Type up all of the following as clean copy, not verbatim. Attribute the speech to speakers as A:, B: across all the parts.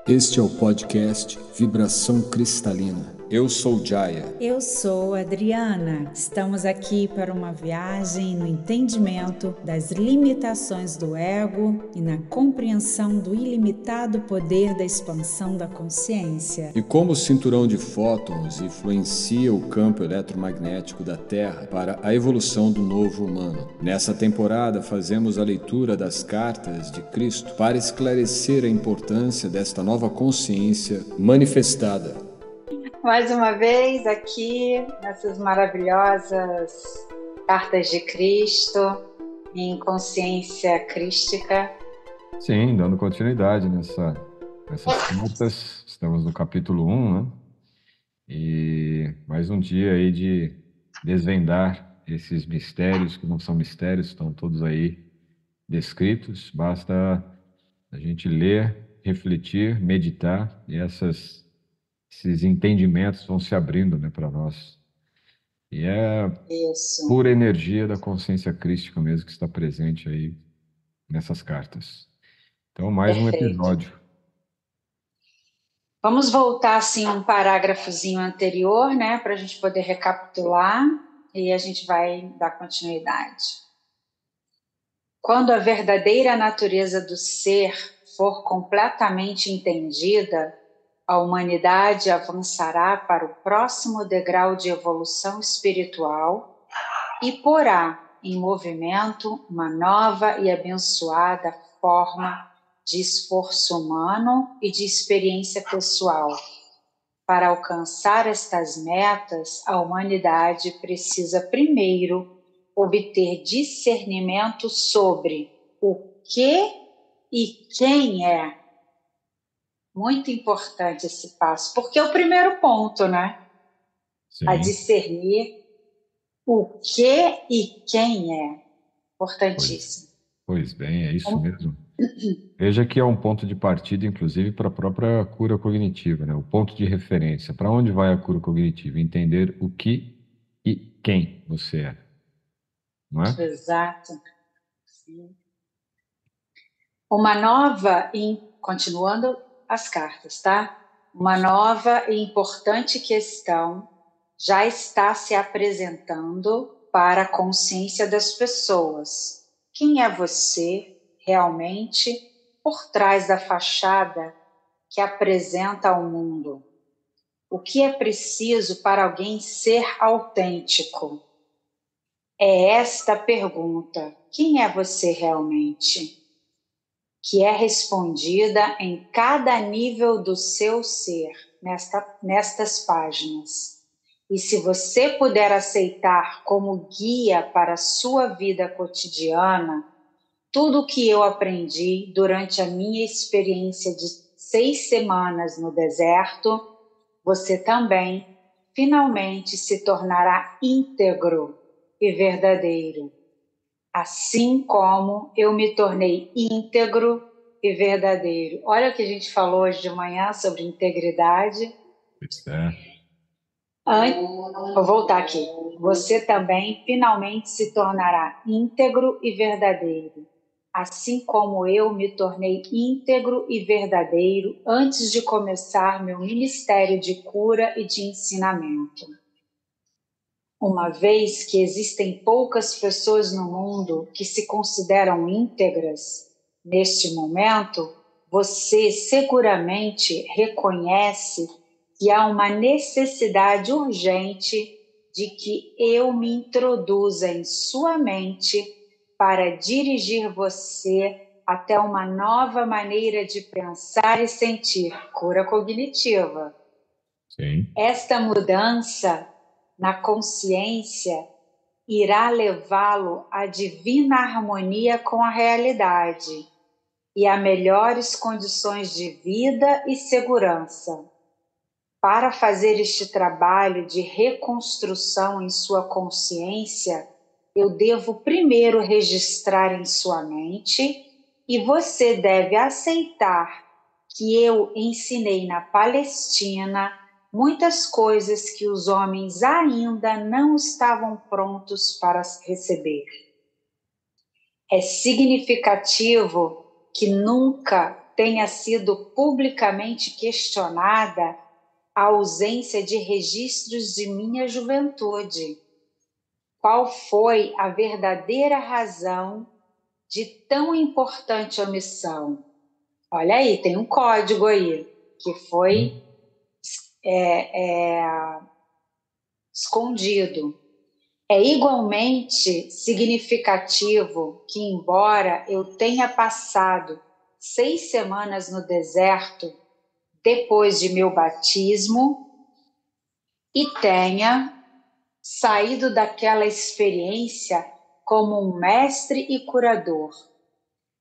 A: Este é o podcast Vibração Cristalina. Eu sou Jaya.
B: Eu sou Adriana. Estamos aqui para uma viagem no entendimento das limitações do ego e na compreensão do ilimitado poder da expansão da consciência.
A: E como o cinturão de fótons influencia o campo eletromagnético da Terra para a evolução do novo humano. Nessa temporada fazemos a leitura das cartas de Cristo para esclarecer a importância desta nova consciência manifestada.
C: Mais uma vez aqui nessas maravilhosas cartas de Cristo em consciência crística.
D: Sim, dando continuidade nessas cartas, estamos no capítulo 1, né? E mais um dia aí de desvendar esses mistérios que não são mistérios, estão todos aí descritos, basta a gente ler, refletir, meditar e esses entendimentos vão se abrindo, né, para nós. E é
C: Isso.
D: pura energia da consciência crística mesmo que está presente aí nessas cartas. Então, mais um
C: Perfeito.
D: episódio.
C: Vamos voltar assim um parágrafozinho anterior, né, para a gente poder recapitular e a gente vai dar continuidade. Quando a verdadeira natureza do ser for completamente entendida, a humanidade avançará para o próximo degrau de evolução espiritual e porá em movimento uma nova e abençoada forma de esforço humano e de experiência pessoal. Para alcançar estas metas, a humanidade precisa primeiro obter discernimento sobre o que e quem é. Muito importante esse passo, porque é o primeiro ponto, né?
D: Sim.
C: A discernir o que e quem é. Importantíssimo.
D: Pois bem, é isso mesmo. Veja que é um ponto de partida, inclusive, para a própria cura cognitiva, né? O ponto de referência. Para onde vai a cura cognitiva? Entender o que e quem você é. Não é?
C: Exato. Sim. Uma nova, continuando as cartas, tá? Uma nova e importante questão já está se apresentando para a consciência das pessoas. Quem é você realmente por trás da fachada que apresenta ao mundo? O que é preciso para alguém ser autêntico? É esta pergunta: quem é você realmente? Que é respondida em cada nível do seu ser, nestas páginas. E se você puder aceitar como guia para a sua vida cotidiana, tudo o que eu aprendi durante a minha experiência de 6 semanas no deserto, você também finalmente se tornará íntegro e verdadeiro. Assim como eu me tornei íntegro e verdadeiro. Olha o que a gente falou hoje de manhã sobre integridade.
D: Pois é.
C: Vou voltar aqui. Você também finalmente se tornará íntegro e verdadeiro. Assim como eu me tornei íntegro e verdadeiro antes de começar meu ministério de cura e de ensinamento. Uma vez que existem poucas pessoas no mundo que se consideram íntegras, neste momento, você seguramente reconhece que há uma necessidade urgente de que eu me introduza em sua mente para dirigir você até uma nova maneira de pensar e sentir, cura cognitiva.
D: Sim.
C: Esta mudança na consciência irá levá-lo à divina harmonia com a realidade e a melhores condições de vida e segurança. Para fazer este trabalho de reconstrução em sua consciência, eu devo primeiro registrar em sua mente e você deve aceitar que eu ensinei na Palestina muitas coisas que os homens ainda não estavam prontos para receber. É significativo que nunca tenha sido publicamente questionada a ausência de registros de minha juventude. Qual foi a verdadeira razão de tão importante omissão? Olha aí, tem um código aí que foi escondido. É igualmente significativo que, embora eu tenha passado 6 semanas no deserto depois de meu batismo e tenha saído daquela experiência como um mestre e curador,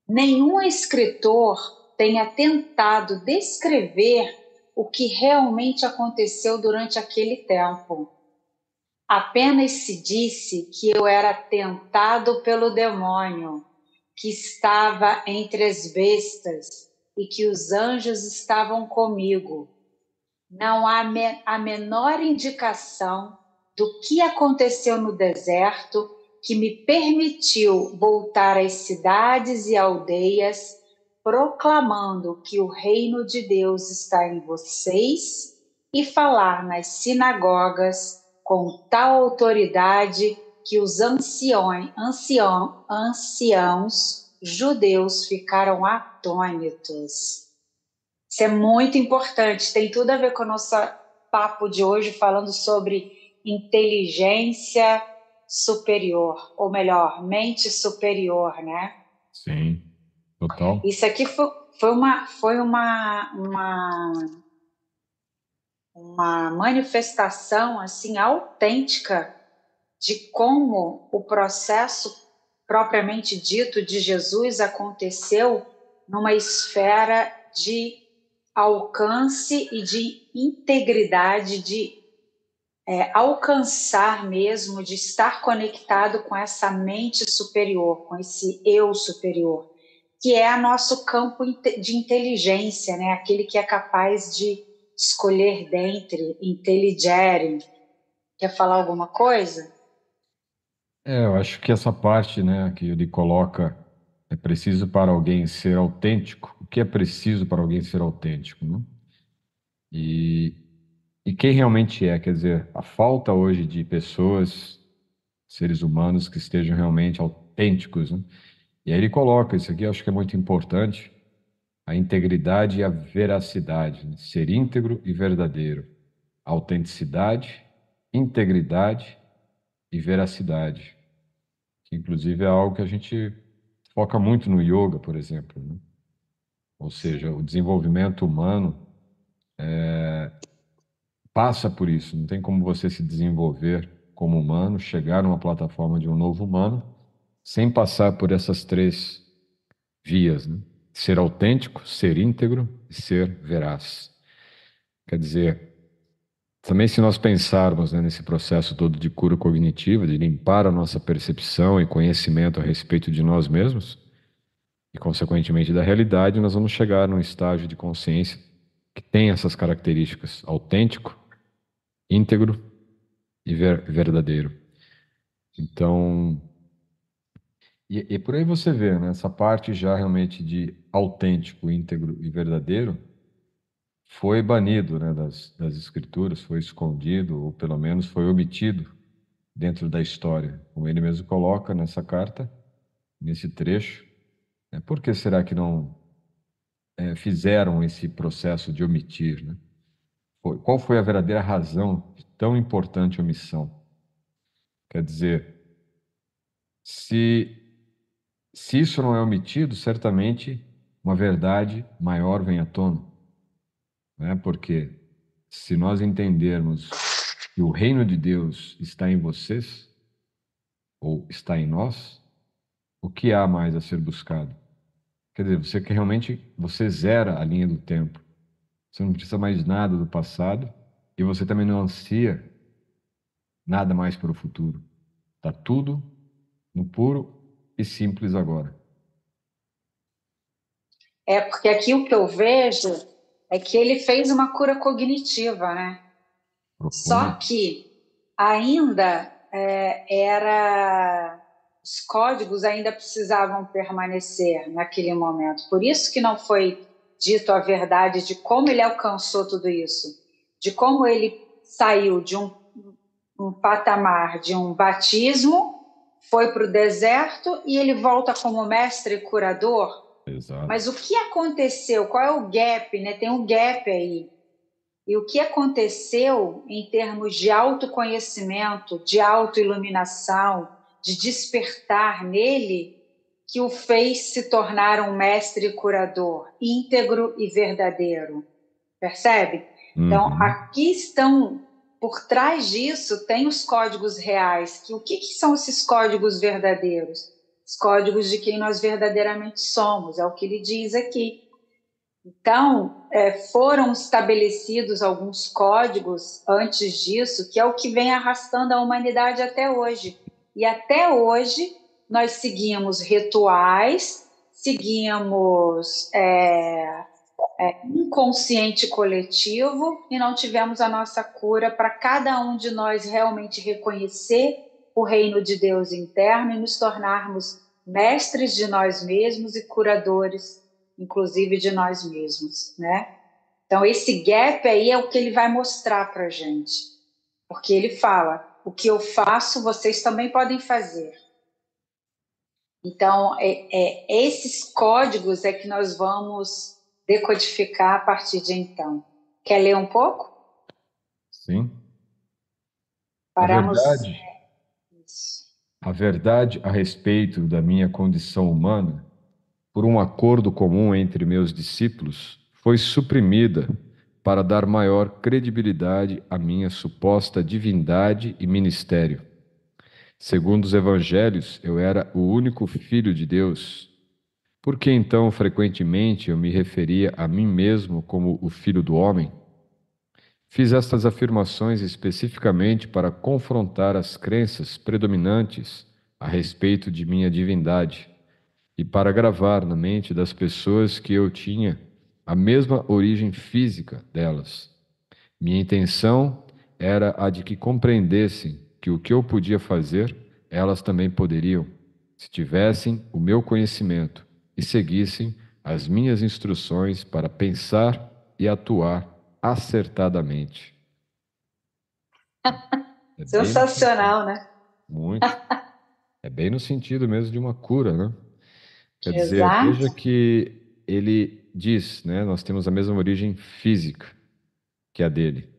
C: nenhum escritor tenha tentado descrever o que realmente aconteceu durante aquele tempo. Apenas se disse que eu era tentado pelo demônio, que estava entre as bestas e que os anjos estavam comigo. Não há a menor indicação do que aconteceu no deserto que me permitiu voltar às cidades e aldeias, proclamando que o reino de Deus está em vocês e falar nas sinagogas com tal autoridade que os anciãos judeus ficaram atônitos. Isso é muito importante, tem tudo a ver com o nosso papo de hoje, falando sobre inteligência superior, ou melhor, mente superior, né?
D: Sim, total.
C: Isso aqui foi uma manifestação assim autêntica de como o processo propriamente dito de Jesus aconteceu numa esfera de alcance e de integridade, de alcançar mesmo, de estar conectado com essa mente superior, com esse eu superior, que é o nosso campo de inteligência, né? Aquele que é capaz de escolher dentre, intelligere. Quer falar alguma coisa?
D: Eu acho que essa parte, né, que ele coloca, é preciso para alguém ser autêntico. O que é preciso para alguém ser autêntico, né? E, e quem realmente é, quer dizer, a falta hoje de pessoas, seres humanos que estejam realmente autênticos, né? E aí ele coloca isso aqui, eu acho que é muito importante, a integridade e a veracidade, né? Ser íntegro e verdadeiro. Autenticidade, integridade e veracidade, que inclusive é algo que a gente foca muito no yoga, por exemplo, né? Ou seja, o desenvolvimento humano passa por isso. Não tem como você se desenvolver como humano, chegar numa plataforma de um novo humano, sem passar por essas 3 vias, né? Ser autêntico, ser íntegro e ser veraz. Quer dizer, também se nós pensarmos, né, nesse processo todo de cura cognitiva, de limpar a nossa percepção e conhecimento a respeito de nós mesmos, e consequentemente da realidade, nós vamos chegar num estágio de consciência que tem essas características: autêntico, íntegro e verdadeiro. Então, e por aí você vê, né, essa parte já realmente de autêntico, íntegro e verdadeiro foi banido, né, das escrituras, foi escondido, ou pelo menos foi omitido dentro da história, como ele mesmo coloca nessa carta, nesse trecho. Né? Por que será que não fizeram esse processo de omitir, né? Qual foi a verdadeira razão de tão importante omissão? Quer dizer, se, se isso não é omitido, certamente uma verdade maior vem à tona, né? Porque se nós entendermos que o reino de Deus está em vocês, ou está em nós, o que há mais a ser buscado? Quer dizer, você que realmente você zera a linha do tempo. Você não precisa mais nada do passado e você também não ansia nada mais para o futuro. Está tudo no puro e simples agora.
C: Porque aqui o que eu vejo é que ele fez uma cura cognitiva, né? Só
D: Profundo.
C: que ainda os códigos ainda precisavam permanecer naquele momento. Por isso que não foi dito a verdade de como ele alcançou tudo isso, de como ele saiu de um patamar de um batismo, foi para o deserto e ele volta como mestre e curador.
D: Exato.
C: Mas o que aconteceu? Qual é o gap, né? Tem um gap aí. E o que aconteceu em termos de autoconhecimento, de autoiluminação, de despertar nele, que o fez se tornar um mestre e curador, íntegro e verdadeiro. Percebe? Então, aqui estão, por trás disso, tem os códigos reais. O que são esses códigos verdadeiros? Os códigos de quem nós verdadeiramente somos, é o que ele diz aqui. Então, foram estabelecidos alguns códigos antes disso, que é o que vem arrastando a humanidade até hoje. E até hoje, nós seguimos rituais, seguimos inconsciente coletivo e não tivemos a nossa cura para cada um de nós realmente reconhecer o reino de Deus interno e nos tornarmos mestres de nós mesmos e curadores, inclusive de nós mesmos, né? Então, esse gap aí é o que ele vai mostrar para a gente. Porque ele fala, o que eu faço, vocês também podem fazer. Então, esses códigos é que nós vamos decodificar a partir de então. Quer ler um pouco?
D: Sim.
C: Paramos.
D: A verdade a respeito da minha condição humana, por um acordo comum entre meus discípulos, foi suprimida para dar maior credibilidade à minha suposta divindade e ministério. Segundo os evangelhos, eu era o único filho de Deus. Por que então, frequentemente, eu me referia a mim mesmo como o filho do homem? Fiz estas afirmações especificamente para confrontar as crenças predominantes a respeito de minha divindade e para gravar na mente das pessoas que eu tinha a mesma origem física delas. Minha intenção era a de que compreendessem que o que eu podia fazer, elas também poderiam, se tivessem o meu conhecimento e seguissem as minhas instruções para pensar e atuar acertadamente.
C: Sensacional, né?
D: Muito. É bem no sentido mesmo de uma cura, né? Quer dizer,
C: Exato.
D: veja que ele diz, né? Nós temos a mesma origem física que a dele.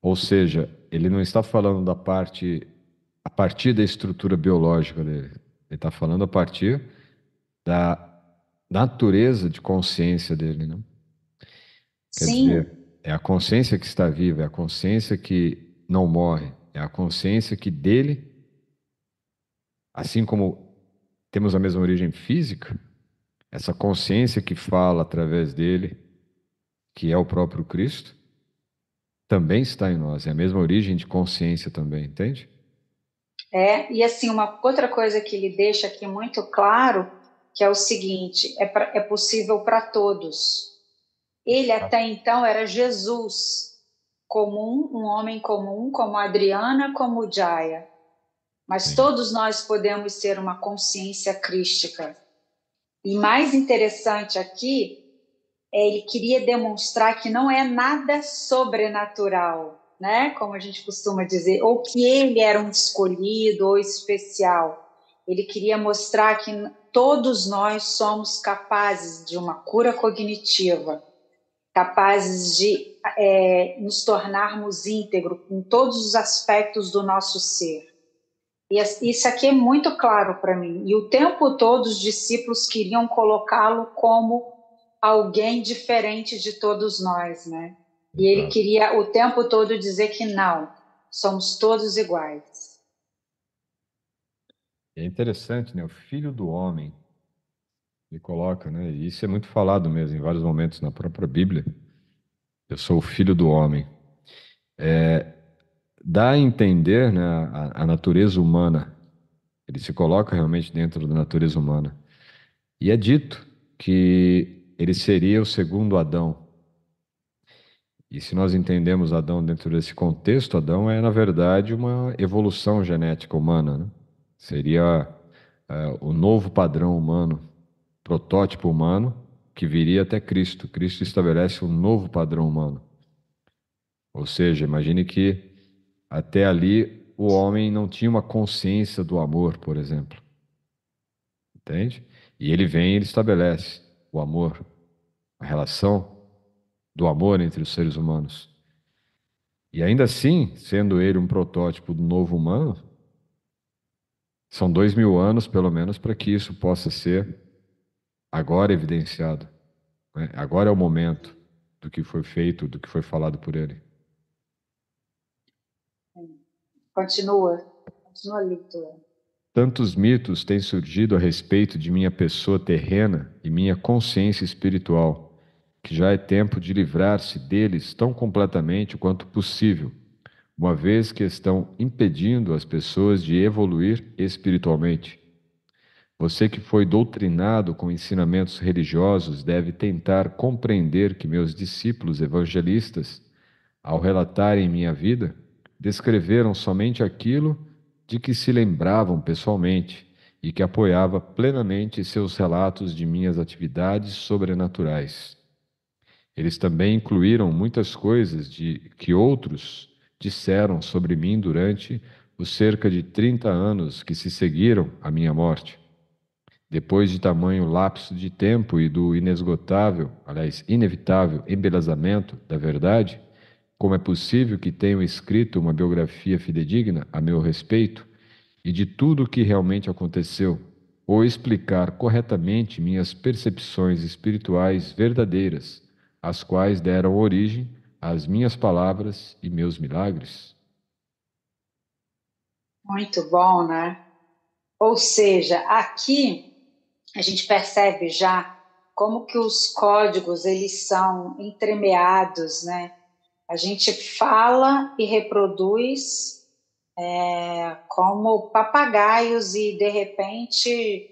D: Ou seja, ele não está falando da parte, a partir da estrutura biológica dele. Ele está falando a partir da natureza de consciência dele, né? Quer
C: Sim.
D: dizer, é a consciência que está viva, é a consciência que não morre, é a consciência que dele, assim como temos a mesma origem física, essa consciência que fala através dele, que é o próprio Cristo, também está em nós, é a mesma origem de consciência também, entende?
C: E assim, uma outra coisa que ele deixa aqui muito claro, que é o seguinte, é possível para todos. Ele até então era Jesus, comum, um homem comum, como a Adriana, como o Jaya. Mas
D: Sim.
C: todos nós podemos ser uma consciência crística. E mais interessante aqui, ele queria demonstrar que não é nada sobrenatural, né? Como a gente costuma dizer, ou que ele era um escolhido ou especial. Ele queria mostrar que todos nós somos capazes de uma cura cognitiva, capazes de nos tornarmos íntegros em todos os aspectos do nosso ser. E isso aqui é muito claro para mim. E o tempo todo os discípulos queriam colocá-lo como alguém diferente de todos nós, né? E ele queria o tempo todo dizer que não, somos todos iguais.
D: É interessante, né? O filho do homem, ele coloca, né? E isso é muito falado mesmo em vários momentos na própria Bíblia. Eu sou o filho do homem. Dá a entender, né, a natureza humana. Ele se coloca realmente dentro da natureza humana. E é dito que ele seria o segundo Adão. E se nós entendemos Adão dentro desse contexto, Adão é, na verdade, uma evolução genética humana, né? Seria o novo padrão humano, protótipo humano, que viria até Cristo. Cristo estabelece um novo padrão humano. Ou seja, imagine que até ali o homem não tinha uma consciência do amor, por exemplo. Entende? E ele vem e ele estabelece o amor, a relação do amor entre os seres humanos. E ainda assim, sendo ele um protótipo do novo humano, são 2000 anos, pelo menos, para que isso possa ser agora evidenciado, né? Agora é o momento do que foi feito, do que foi falado por ele.
C: Continua a leitura.
D: Tantos mitos têm surgido a respeito de minha pessoa terrena e minha consciência espiritual, que já é tempo de livrar-se deles tão completamente quanto possível, uma vez que estão impedindo as pessoas de evoluir espiritualmente. Você que foi doutrinado com ensinamentos religiosos deve tentar compreender que meus discípulos evangelistas, ao relatarem minha vida, descreveram somente aquilo de que se lembravam pessoalmente e que apoiava plenamente seus relatos de minhas atividades sobrenaturais. Eles também incluíram muitas coisas que outros disseram sobre mim durante os cerca de 30 anos que se seguiram à minha morte. Depois de tamanho lapso de tempo e do inesgotável, aliás, inevitável embelezamento da verdade, como é possível que tenham escrito uma biografia fidedigna a meu respeito e de tudo o que realmente aconteceu, ou explicar corretamente minhas percepções espirituais verdadeiras, as quais deram origem às minhas palavras e meus milagres?
C: Muito bom, né? Ou seja, aqui a gente percebe já como que os códigos eles são entremeados, né? A gente fala e reproduz como papagaios e de repente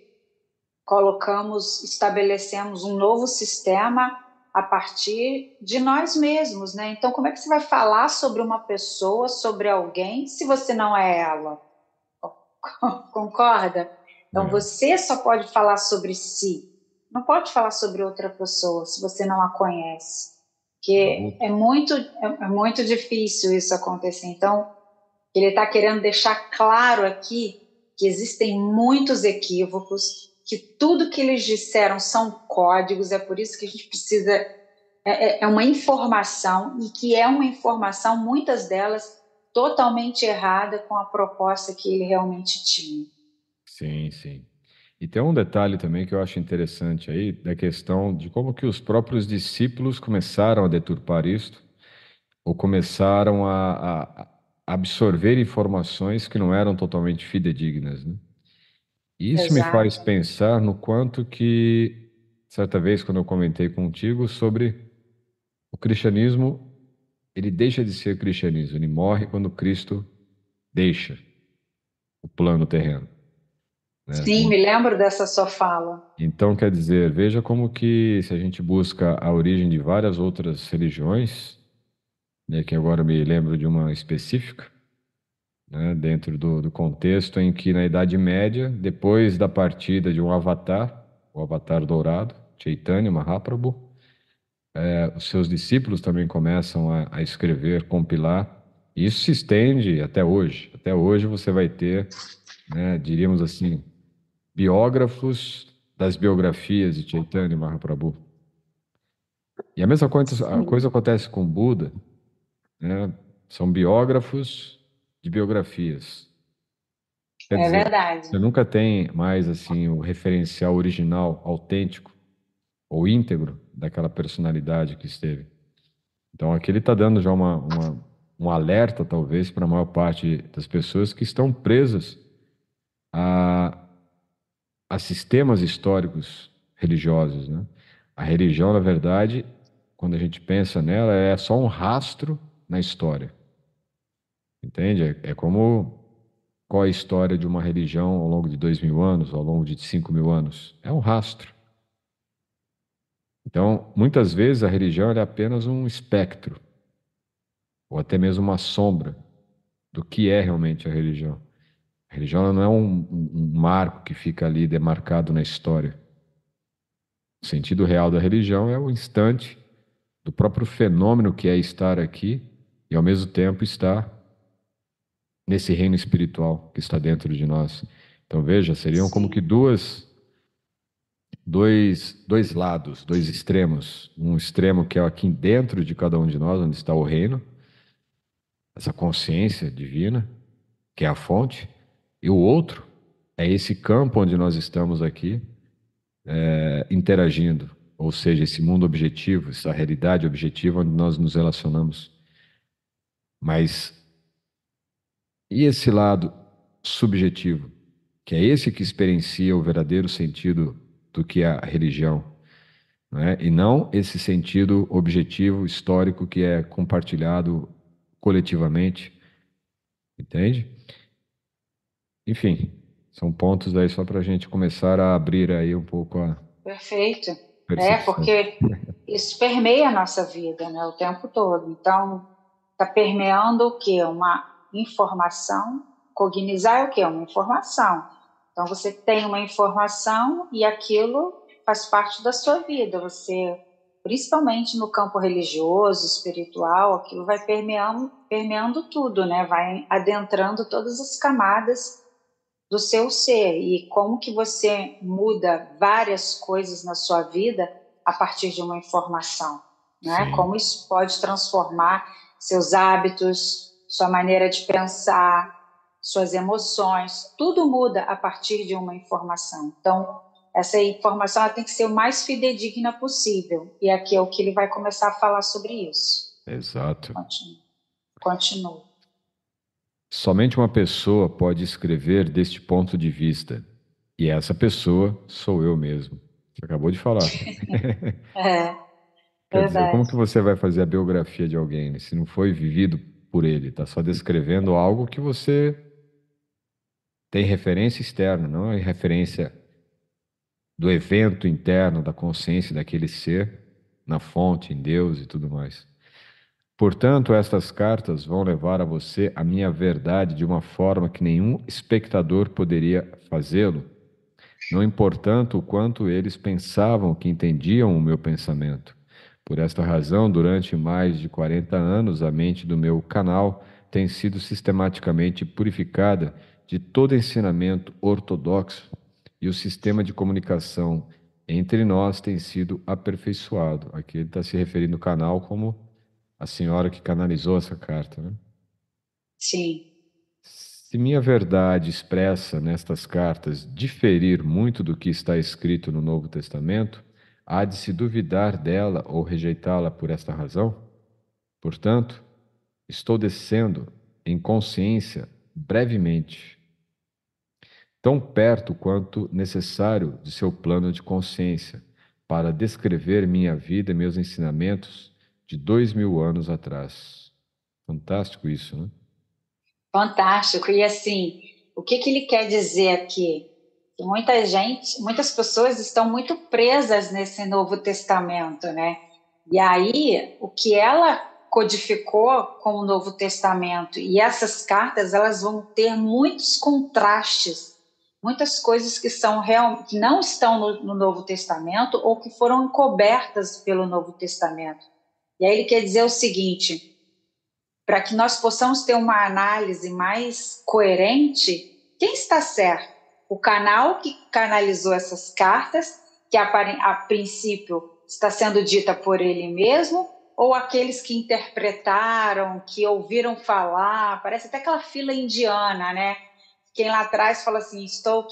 C: estabelecemos um novo sistema a partir de nós mesmos, né? Então, como é que você vai falar sobre uma pessoa, sobre alguém, se você não é ela? Concorda? Então, você só pode falar sobre si, não pode falar sobre outra pessoa se você não a conhece, porque é muito difícil isso acontecer. Então, ele está querendo deixar claro aqui que existem muitos equívocos, que tudo que eles disseram são códigos, é por isso que a gente precisa... É uma informação, e que é uma informação, muitas delas, totalmente errada com a proposta que ele realmente tinha.
D: Sim, sim. E tem um detalhe também que eu acho interessante aí, da questão de como que os próprios discípulos começaram a deturpar isto, ou começaram a absorver informações que não eram totalmente fidedignas, né? E isso me faz
C: Exato.
D: pensar no quanto que, certa vez, quando eu comentei contigo sobre o cristianismo, ele deixa de ser cristianismo, ele morre quando Cristo deixa o plano terreno, né?
C: Sim, me lembro dessa sua fala.
D: Então, quer dizer, veja como que se a gente busca a origem de várias outras religiões, né, que agora me lembro de uma específica, né, dentro do contexto em que na Idade Média, depois da partida de um avatar, o avatar dourado, Chaitanya Mahaprabhu, os seus discípulos também começam a escrever, compilar, e isso se estende até hoje. Até hoje você vai ter, né, diríamos assim, biógrafos das biografias de Chaitanya Mahaprabhu. E a mesma coisa acontece com Buda, né? São biógrafos de biografias. Quer
C: É
D: dizer,
C: verdade.
D: você nunca tem mais assim o referencial original, autêntico ou íntegro daquela personalidade que esteve. Então aqui ele está dando já um alerta, talvez, para a maior parte das pessoas que estão presas a, a sistemas históricos religiosos, né? A religião, na verdade, quando a gente pensa nela, é só um rastro na história. Entende? É como qual é a história de uma religião ao longo de 2000 anos, ao longo de 5000 anos? É um rastro. Então, muitas vezes a religião é apenas um espectro, ou até mesmo uma sombra do que é realmente a religião. A religião não é um marco que fica ali demarcado na história. O sentido real da religião é o instante do próprio fenômeno que é estar aqui e, ao mesmo tempo, estar nesse reino espiritual que está dentro de nós. Então, veja, seriam como que
C: Sim,
D: dois lados, dois extremos. Um extremo que é aqui dentro de cada um de nós, onde está o reino, essa consciência divina, que é a fonte, e o outro é esse campo onde nós estamos aqui, interagindo, ou seja, esse mundo objetivo, essa realidade objetiva onde nós nos relacionamos. Mas e esse lado subjetivo, que é esse que experiencia o verdadeiro sentido do que é a religião, não é? E não esse sentido objetivo, histórico, que é compartilhado coletivamente, entende? Enfim, são pontos aí só para a gente começar a abrir aí um pouco a
C: perfeito.
D: percepção.
C: Porque isso permeia a nossa vida, né, o tempo todo. Então, está permeando o quê? Uma informação. Cognizar é o quê? Uma informação. Então, você tem uma informação e aquilo faz parte da sua vida. Você, principalmente no campo religioso, espiritual, aquilo vai permeando tudo, né? Vai adentrando todas as camadas do seu ser e como que você muda várias coisas na sua vida a partir de uma informação, né?
D: Sim,
C: Como isso pode transformar seus hábitos, sua maneira de pensar, suas emoções, tudo muda a partir de uma informação. Então, essa informação ela tem que ser o mais fidedigna possível. E aqui é o que ele vai começar a falar sobre isso.
D: exato.
C: Continua.
D: Somente uma pessoa pode escrever deste ponto de vista, e essa pessoa sou eu mesmo. Você acabou de falar.
C: É,
D: Quer dizer, como
C: verdade.
D: que você vai fazer a biografia de alguém, né, se não foi vivido por ele? Está só descrevendo algo que você tem referência externa, não é referência do evento interno, da consciência daquele ser, na fonte, em Deus e tudo mais. Portanto, estas cartas vão levar a você a minha verdade de uma forma que nenhum espectador poderia fazê-lo, não importando o quanto eles pensavam que entendiam o meu pensamento. Por esta razão, durante mais de 40 anos, a mente do meu canal tem sido sistematicamente purificada de todo ensinamento ortodoxo e o sistema de comunicação entre nós tem sido aperfeiçoado. Aqui ele está se referindo ao canal como a senhora que canalizou essa carta, né?
C: Sim.
D: Se minha verdade expressa nestas cartas diferir muito do que está escrito no Novo Testamento, há de se duvidar dela ou rejeitá-la por esta razão? Portanto, estou descendo em consciência brevemente, tão perto quanto necessário de seu plano de consciência, para descrever minha vida e meus ensinamentos de 2000 anos atrás. Fantástico isso, né?
C: Fantástico. E assim, o que que ele quer dizer aqui? Que muita gente, muitas pessoas estão muito presas nesse Novo Testamento, né? E aí, o que ela codificou com o Novo Testamento e essas cartas, elas vão ter muitos contrastes, muitas coisas que são que não estão no Novo Testamento ou que foram encobertas pelo Novo Testamento. E aí ele quer dizer o seguinte: para que nós possamos ter uma análise mais coerente, quem está certo? O canal que canalizou essas cartas, que a princípio está sendo dita por ele mesmo, ou aqueles que interpretaram, que ouviram falar, parece até aquela fila indiana, né? Quem lá atrás fala assim, estou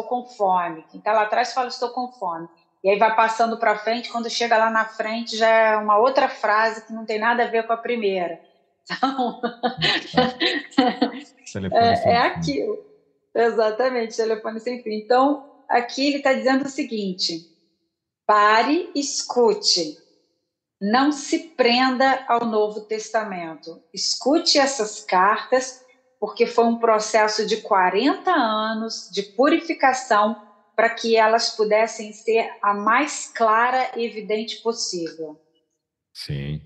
C: com fome. Quem está lá atrás fala, estou com fome. E aí vai passando para frente, quando chega lá na frente já é uma outra frase que não tem nada a ver com a primeira. Então,
D: Telefone
C: é
D: sem fio.
C: aquilo. Exatamente, telefone sem fio. Então, aqui ele está dizendo o seguinte: pare, escute, não se prenda ao Novo Testamento. Escute essas cartas, porque foi um processo de 40 anos de purificação para que elas pudessem ser a mais clara e evidente possível.
D: Sim.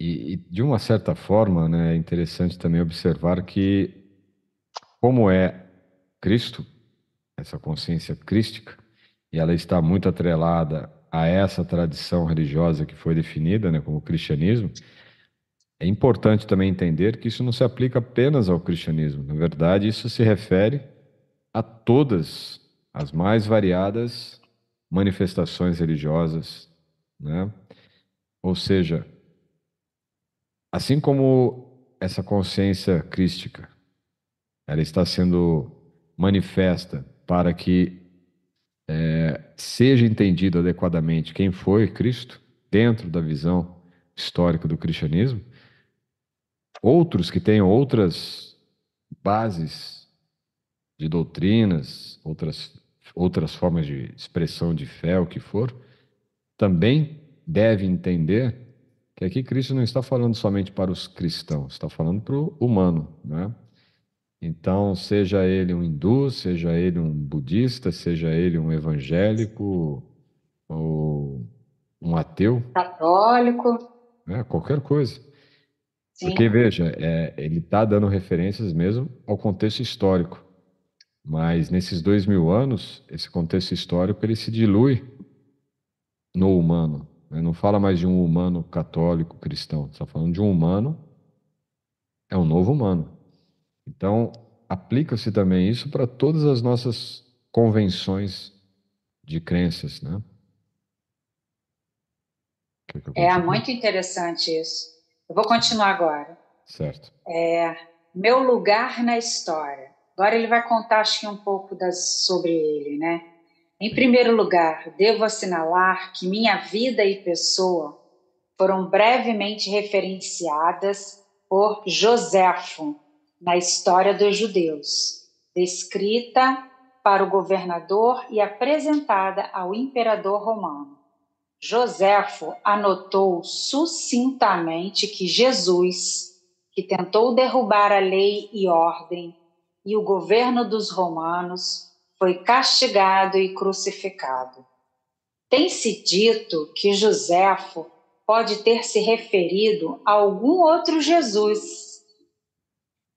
D: E de uma certa forma, né, é interessante também observar que, como é Cristo, essa consciência crística, e ela está muito atrelada a essa tradição religiosa que foi definida, né, como cristianismo, é importante também entender que isso não se aplica apenas ao cristianismo. Na verdade, isso se refere a todas as mais variadas manifestações religiosas, né? Ou seja, assim como essa consciência crística, ela está sendo manifesta para que seja entendido adequadamente quem foi Cristo dentro da visão histórica do cristianismo, outros que tenham outras bases de doutrinas, outras formas de expressão de fé, o que for, também devem entender que aqui Cristo não está falando somente para os cristãos, está falando para o humano, né? Então, seja ele um hindu, seja ele um budista, seja ele um evangélico ou um ateu,
C: Católico,
D: né? Qualquer coisa. Porque,
C: sim.
D: veja, ele está dando referências mesmo ao contexto histórico, mas nesses 2000 anos, esse contexto histórico ele se dilui no humano, né? Não fala mais de um humano católico cristão, está falando de um humano, é um novo humano. Então, aplica-se também isso para todas as nossas convenções de crenças, né? Quer que eu
C: É
D: continue?
C: muito interessante isso. Eu vou continuar agora.
D: Certo.
C: Meu lugar na história. Agora ele vai contar, acho que um pouco sobre ele, né? Em
D: Sim.
C: primeiro lugar, devo assinalar que minha vida e pessoa foram brevemente referenciadas por Joséfo na história dos judeus, descrita para o governador e apresentada ao imperador romano. Joséfo anotou sucintamente que Jesus, que tentou derrubar a lei e ordem e o governo dos romanos, foi castigado e crucificado. Tem-se dito que Joséfo pode ter se referido a algum outro Jesus,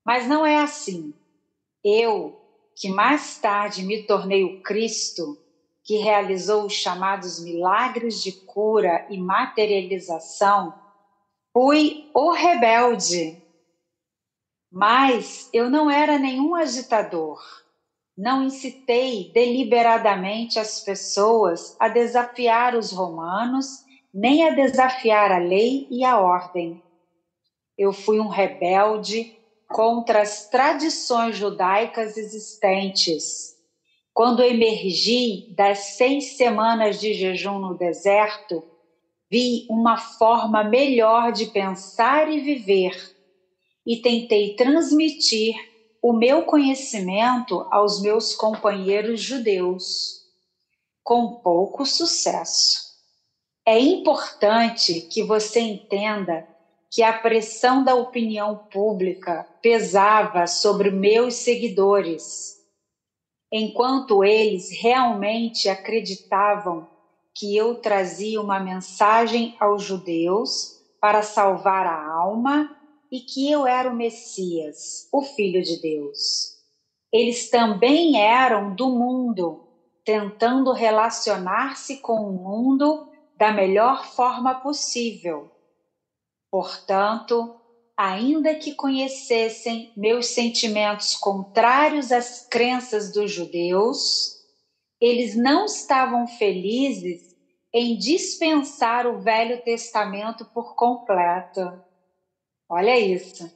C: mas não é assim. Eu, que mais tarde me tornei o Cristo, que realizou os chamados milagres de cura e materialização, fui o rebelde. Mas eu não era nenhum agitador. Não incitei deliberadamente as pessoas a desafiar os romanos, nem a desafiar a lei e a ordem. Eu fui um rebelde contra as tradições judaicas existentes. Quando emergi das 6 semanas de jejum no deserto, vi uma forma melhor de pensar e viver e tentei transmitir o meu conhecimento aos meus companheiros judeus, com pouco sucesso. É importante que você entenda que a pressão da opinião pública pesava sobre meus seguidores, enquanto eles realmente acreditavam que eu trazia uma mensagem aos judeus para salvar a alma e que eu era o Messias, o Filho de Deus. Eles também eram do mundo, tentando relacionar-se com o mundo da melhor forma possível. Portanto, ainda que conhecessem meus sentimentos contrários às crenças dos judeus, eles não estavam felizes em dispensar o Velho Testamento por completo. Olha isso.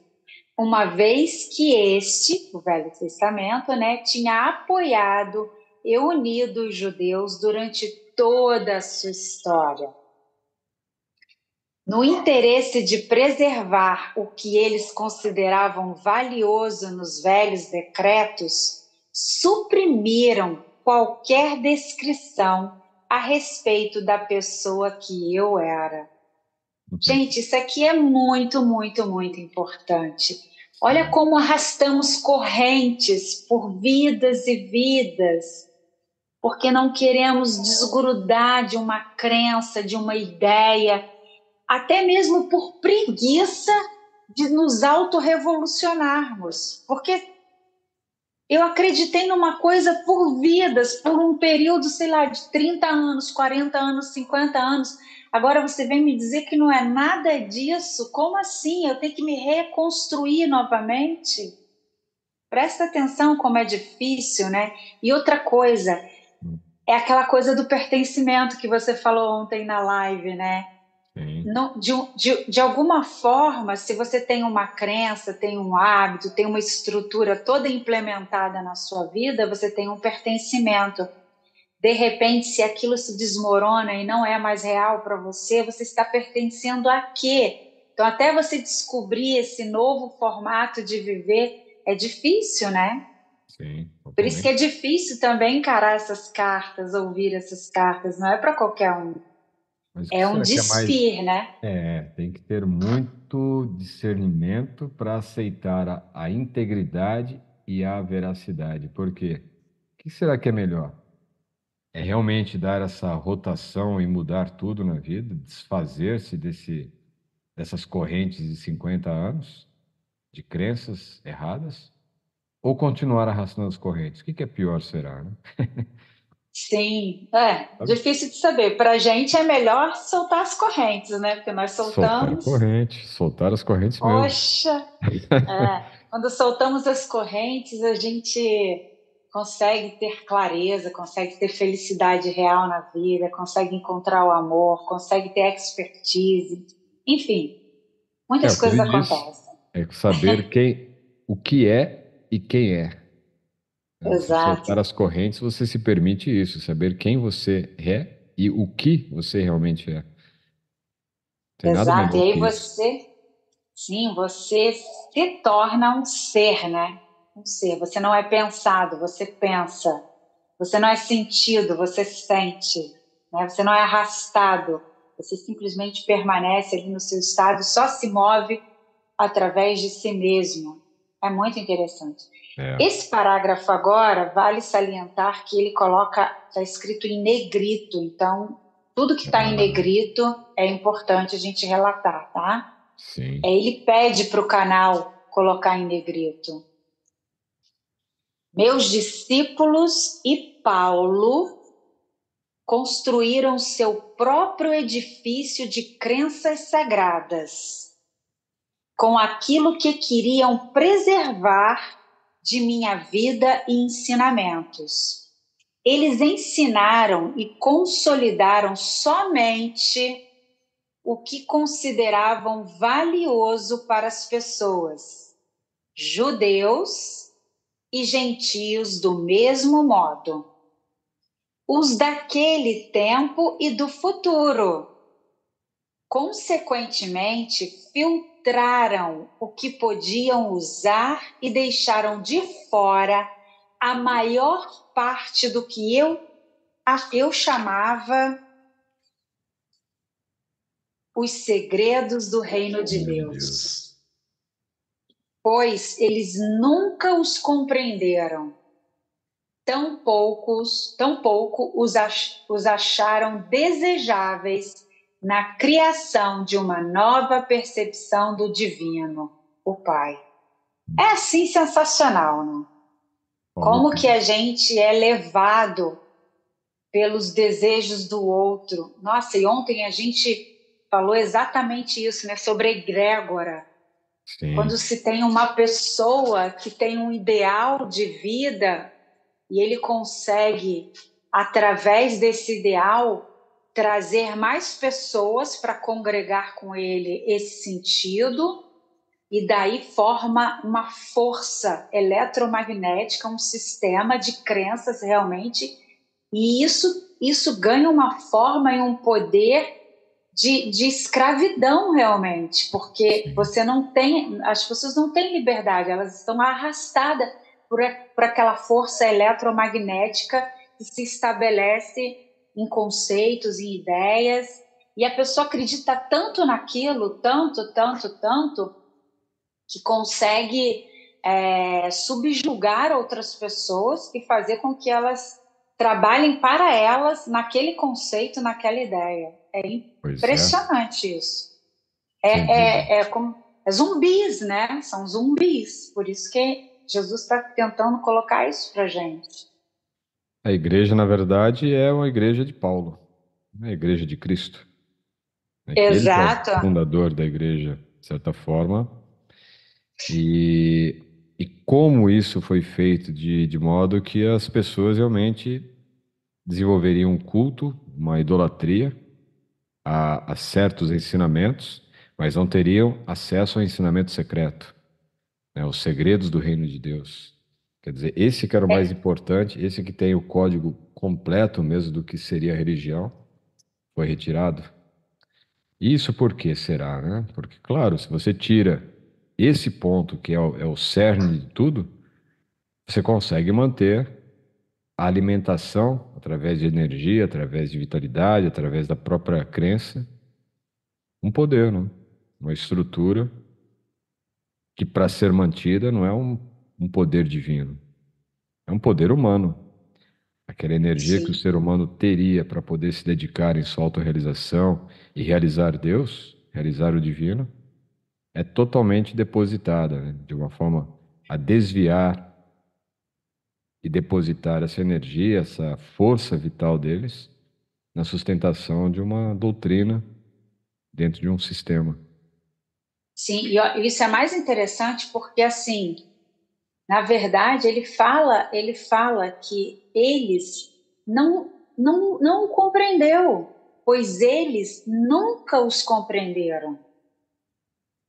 C: Uma vez que o Velho Testamento, tinha apoiado e unido os judeus durante toda a sua história. No interesse de preservar o que eles consideravam valioso nos velhos decretos, suprimiram qualquer descrição a respeito da pessoa que eu era. Gente, isso aqui é muito, muito, muito importante. Olha como arrastamos correntes por vidas e vidas, porque não queremos desgrudar de uma crença, de uma ideia, até mesmo por preguiça de nos autorrevolucionarmos. Porque Eu acreditei numa coisa por vidas, por um período, sei lá, de 30 anos, 40 anos, 50 anos. Agora você vem me dizer que não é nada disso? Como assim? Eu tenho que me reconstruir novamente? Presta atenção como é difícil, né? E outra coisa, é aquela coisa do pertencimento que você falou ontem na live, né?
D: Sim.
C: Não, de alguma forma, se você tem uma crença, tem um hábito, tem uma estrutura toda implementada na sua vida, você tem um pertencimento. De repente, se aquilo se desmorona e não é mais real para você, você está pertencendo a quê? Então, até você descobrir esse novo formato de viver, é difícil, né?
D: Sim,
C: Por isso que é
D: totalmente.
C: difícil também encarar essas cartas, ouvir essas cartas, não é para qualquer um.
D: Mas o que
C: É um
D: será que é mais?
C: despir, né?
D: Tem que ter muito discernimento para aceitar a integridade e a veracidade. Por quê? O que será que é melhor? É realmente dar essa rotação e mudar tudo na vida, desfazer-se dessas correntes de 50 anos de crenças erradas? Ou continuar arrastando as correntes? O que é pior será, né?
C: Sim,
D: Sabe?
C: difícil de saber. Para a gente é melhor soltar as correntes, né? Porque nós
D: Soltar a
C: soltamos,
D: corrente, soltar as correntes mesmo.
C: poxa, quando soltamos as correntes, a gente consegue ter clareza, consegue ter felicidade real na vida, consegue encontrar o amor, consegue ter expertise, enfim,
D: É
C: muitas
D: o que
C: coisas
D: ele diz,
C: acontecem.
D: é saber o que é e quem é. Né? Se
C: Exato,
D: soltar as correntes, você se permite isso, saber quem você é e o que você realmente é. Tem nada
C: exato. E
D: melhor
C: aí
D: que isso.
C: você, sim, você se torna um ser, né? Um ser. Você não é pensado, você pensa. Você não é sentido, você sente. Né? Você não é arrastado. Você simplesmente permanece ali no seu estado, só se move através de si mesmo. É muito interessante.
D: É,
C: Esse parágrafo agora, vale salientar que ele coloca, está escrito em negrito, então tudo que está em
D: ah,
C: negrito é importante a gente relatar, tá?
D: sim.
C: Ele pede para o canal colocar em negrito. Meus discípulos e Paulo construíram seu próprio edifício de crenças sagradas, com aquilo que queriam preservar de minha vida e ensinamentos. Eles ensinaram e consolidaram somente o que consideravam valioso para as pessoas, judeus e gentios do mesmo modo, os daquele tempo e do futuro. Consequentemente, filtraram o que podiam usar e deixaram de fora a maior parte do que eu chamava os segredos do reino de
D: Reino de Deus.
C: Deus, pois eles nunca os compreenderam, tão pouco os acharam desejáveis na criação de uma nova percepção do divino, o Pai. É assim sensacional, né?
D: Falou
C: Como que
D: tudo.
C: a gente é levado pelos desejos do outro. Nossa, e ontem a gente falou exatamente isso, né? Sobre a egrégora. Quando
D: Sim,
C: se tem uma pessoa que tem um ideal de vida e ele consegue, através desse ideal, trazer mais pessoas para congregar com ele esse sentido, e daí forma uma força eletromagnética, um sistema de crenças realmente, e isso ganha uma forma e um poder de escravidão realmente, porque
D: sim.
C: você não tem, as pessoas não têm liberdade, elas estão arrastadas por aquela força eletromagnética que se estabelece em conceitos, em ideias, e a pessoa acredita tanto naquilo, tanto, que consegue subjugar outras pessoas e fazer com que elas trabalhem para elas naquele conceito, naquela ideia. É
D: Pois é,
C: impressionante isso.
D: sem dúvida.
C: Como zumbis, né? São zumbis. Por isso que Jesus está tentando colocar isso para a gente.
D: A igreja, na verdade, é uma igreja de Paulo, não é a igreja de Cristo. É que ele que é o
C: Exato.
D: fundador da igreja, de certa forma. E como isso foi feito de modo que as pessoas realmente desenvolveriam um culto, uma idolatria a certos ensinamentos, mas não teriam acesso ao ensinamento secreto, né, os segredos do reino de Deus. Quer dizer, esse que era o mais importante, esse que tem o código completo mesmo do que seria a religião, foi retirado. Isso por que será, né? Porque, claro, se você tira esse ponto, que é o cerne de tudo, você consegue manter a alimentação através de energia, através de vitalidade, através da própria crença, um poder, né? Uma estrutura que, para ser mantida, não é um poder divino, é um poder humano. Aquela energia que o
C: Sim,
D: ser humano teria para poder se dedicar em sua autorrealização e realizar Deus, realizar o divino, é totalmente depositada, né, de uma forma a desviar e depositar essa energia, essa força vital deles na sustentação de uma doutrina dentro de um sistema.
C: sim. E isso é mais interessante porque, assim, na verdade, ele fala que eles não o compreendeu, pois eles nunca os compreenderam.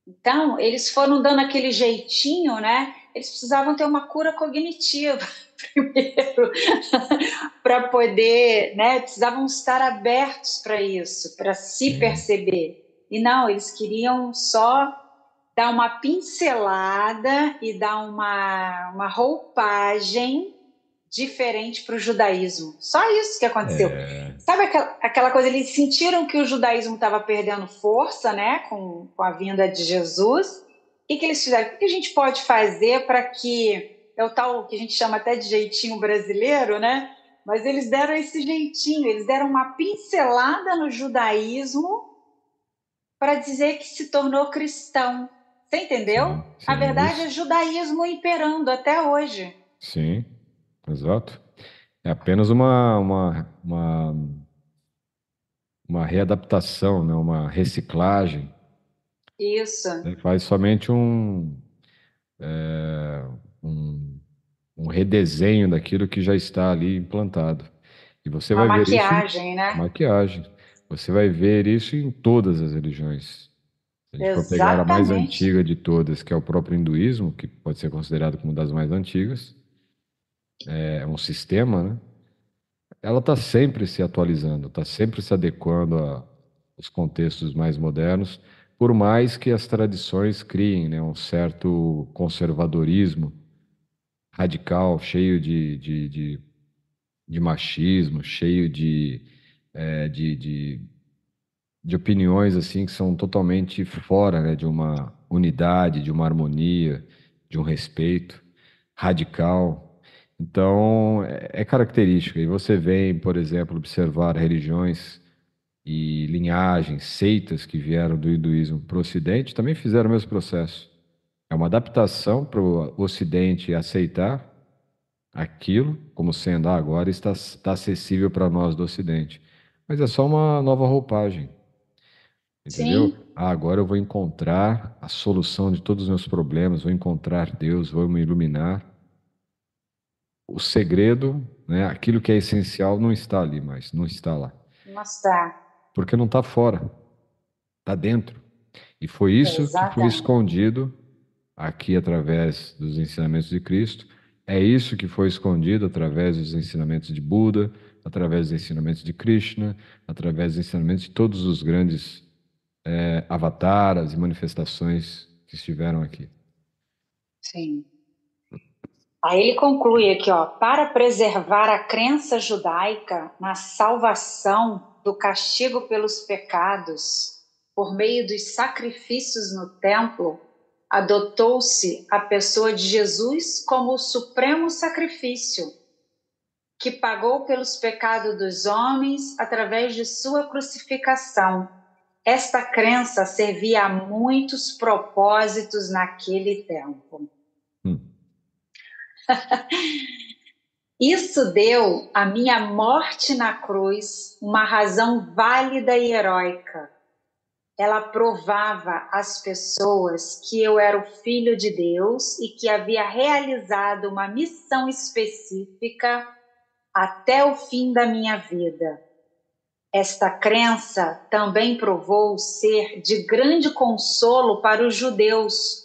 C: Então, eles foram dando aquele jeitinho, né? Eles precisavam ter uma cura cognitiva primeiro, para poder, né? Precisavam estar abertos para isso, para se
D: Sim.
C: perceber. E não, eles queriam só dar uma pincelada e dar uma roupagem diferente para o judaísmo. Só isso que aconteceu.
D: É,
C: Sabe aquela coisa, eles sentiram que o judaísmo estava perdendo força, né, com a vinda de Jesus. O que eles fizeram? O que a gente pode fazer para que, é o tal que a gente chama até de jeitinho brasileiro, né? Mas eles deram esse jeitinho, eles deram uma pincelada no judaísmo para dizer que se tornou cristão. Você entendeu?
D: sim,
C: A
D: sim,
C: verdade é
D: isso.
C: judaísmo imperando até hoje.
D: Sim, exato. É apenas uma readaptação, né? Uma reciclagem.
C: Isso.
D: Né? Faz somente é, um, um redesenho daquilo que já está ali implantado. E você
C: Uma
D: vai ver isso em
C: maquiagem, né?
D: maquiagem. Você vai ver isso em todas as religiões. Se a gente for pegar a mais
C: Exatamente.
D: antiga de todas, que é o próprio hinduísmo, que pode ser considerado como uma das mais antigas, é um sistema, né? Ela está sempre se atualizando, está sempre se adequando aos contextos mais modernos, por mais que as tradições criem, né, um certo conservadorismo radical, cheio de machismo, cheio eh, de, de, de opiniões assim que são totalmente fora, né, de uma unidade, de uma harmonia, de um respeito radical. Então, é característica. E você vem, por exemplo, observar religiões e linhagens, seitas que vieram do hinduísmo para o Ocidente, também fizeram o mesmo processo. É uma adaptação para o Ocidente aceitar aquilo como sendo, agora está acessível para nós do Ocidente. Mas é só uma nova roupagem. Entendeu?
C: Sim,
D: Agora eu vou encontrar a solução de todos os meus problemas, vou encontrar Deus, vou me iluminar. O segredo, né, aquilo que é essencial não está ali mais, não está lá.
C: mostrar.
D: Porque não está fora, está dentro. E foi isso que foi
C: Exatamente.
D: escondido aqui através dos ensinamentos de Cristo. É isso que foi escondido através dos ensinamentos de Buda, através dos ensinamentos de Krishna, através dos ensinamentos de todos os grandes avataras e manifestações que estiveram aqui.
C: Sim. Aí ele conclui aqui, ó, para preservar a crença judaica na salvação do castigo pelos pecados por meio dos sacrifícios no templo, adotou-se a pessoa de Jesus como o supremo sacrifício, que pagou pelos pecados dos homens através de sua crucificação. Esta crença servia a muitos propósitos naquele tempo.
D: Hum.
C: Isso deu à minha morte na cruz uma razão válida e heróica. Ela provava às pessoas que eu era o Filho de Deus e que havia realizado uma missão específica até o fim da minha vida. Esta crença também provou ser de grande consolo para os judeus,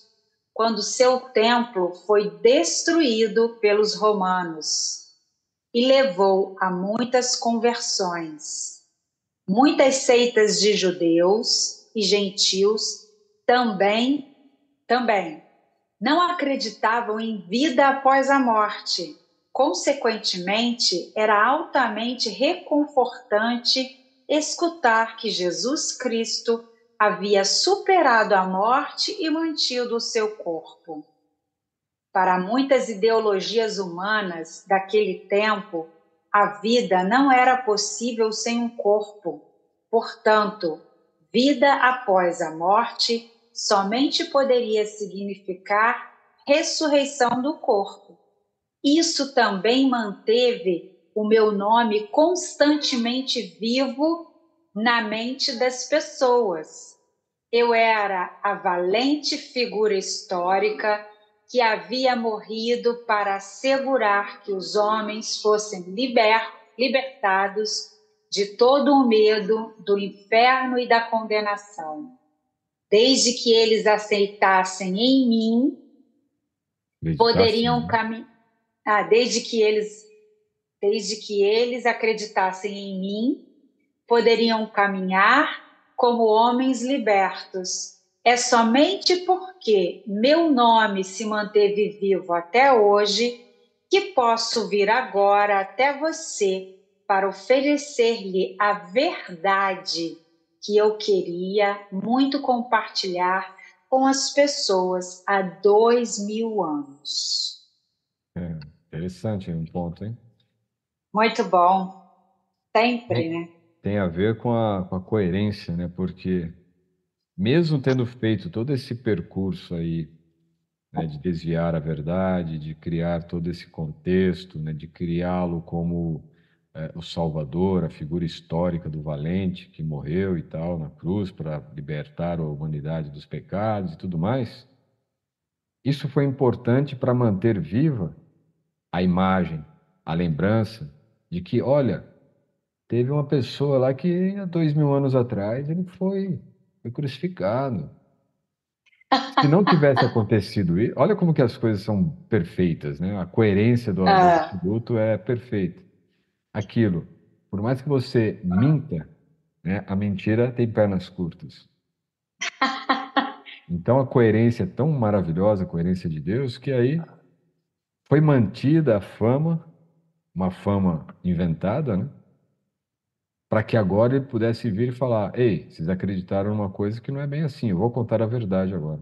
C: quando seu templo foi destruído pelos romanos, e levou a muitas conversões. Muitas seitas de judeus e gentios também não acreditavam em vida após a morte. Consequentemente, era altamente reconfortante escutar que Jesus Cristo havia superado a morte e mantido o seu corpo. Para muitas ideologias humanas daquele tempo, a vida não era possível sem um corpo. Portanto, vida após a morte somente poderia significar ressurreição do corpo. Isso também manteve o meu nome constantemente vivo na mente das pessoas. Eu era a valente figura histórica que havia morrido para assegurar que os homens fossem libertados de todo o medo do inferno e da condenação. Desde que eles aceitassem em mim, poderiam caminhar. Desde que eles acreditassem em mim, poderiam caminhar como homens libertos. É somente porque meu nome se manteve vivo até hoje que posso vir agora até você para oferecer-lhe a verdade que eu queria muito compartilhar com as pessoas há 2000 anos.
D: Interessante um ponto, hein?
C: Muito bom. Sempre, né?
D: Tem a ver com a coerência, né? Porque mesmo tendo feito todo esse percurso aí, né, de desviar a verdade, de criar todo esse contexto, né, de criá-lo como o Salvador, a figura histórica do valente que morreu e tal na cruz para libertar a humanidade dos pecados e tudo mais, isso foi importante para manter viva a imagem, a lembrança de que, olha, teve uma pessoa lá que há 2000 anos atrás ele foi crucificado. Se não tivesse acontecido isso, olha como que as coisas são perfeitas, né? A coerência do absoluto é perfeita. Aquilo, por mais que você minta, né, a mentira tem pernas curtas. Então a coerência é tão maravilhosa, a coerência de Deus, que aí foi mantida a fama, uma fama inventada, né? Para que agora ele pudesse vir e falar: ei, vocês acreditaram numa coisa que não é bem assim, eu vou contar a verdade agora.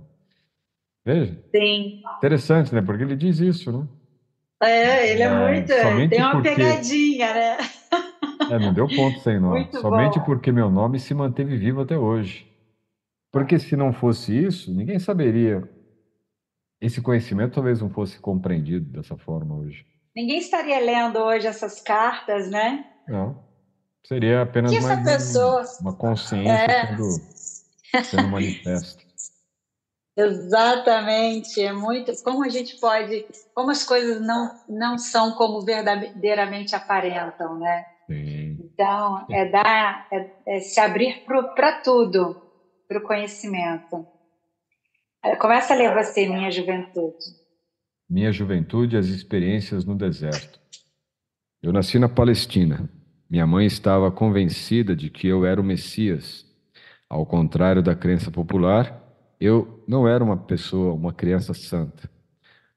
D: Veja.
C: Sim.
D: Interessante, né? Porque ele diz isso, né?
C: Ele é muito.
D: Somente
C: tem uma
D: porque.
C: pegadinha, né?
D: Não deu ponto sem nó.
C: Muito
D: Somente
C: bom.
D: porque meu nome se manteve vivo até hoje. Porque se não fosse isso, ninguém saberia. Esse conhecimento talvez não fosse compreendido dessa forma hoje.
C: Ninguém estaria lendo hoje essas cartas, né?
D: Não. Seria apenas
C: Que essa pessoa.
D: uma consciência sendo manifesta.
C: Exatamente, é muito. Como a gente pode, como as coisas não são como verdadeiramente aparentam, né?
D: Sim.
C: Então é se abrir para tudo, para o conhecimento. Começa a ler você, Minha Juventude.
D: Minha juventude, as experiências no deserto. Eu nasci na Palestina. Minha mãe estava convencida de que eu era o Messias. Ao contrário da crença popular, eu não era uma criança santa.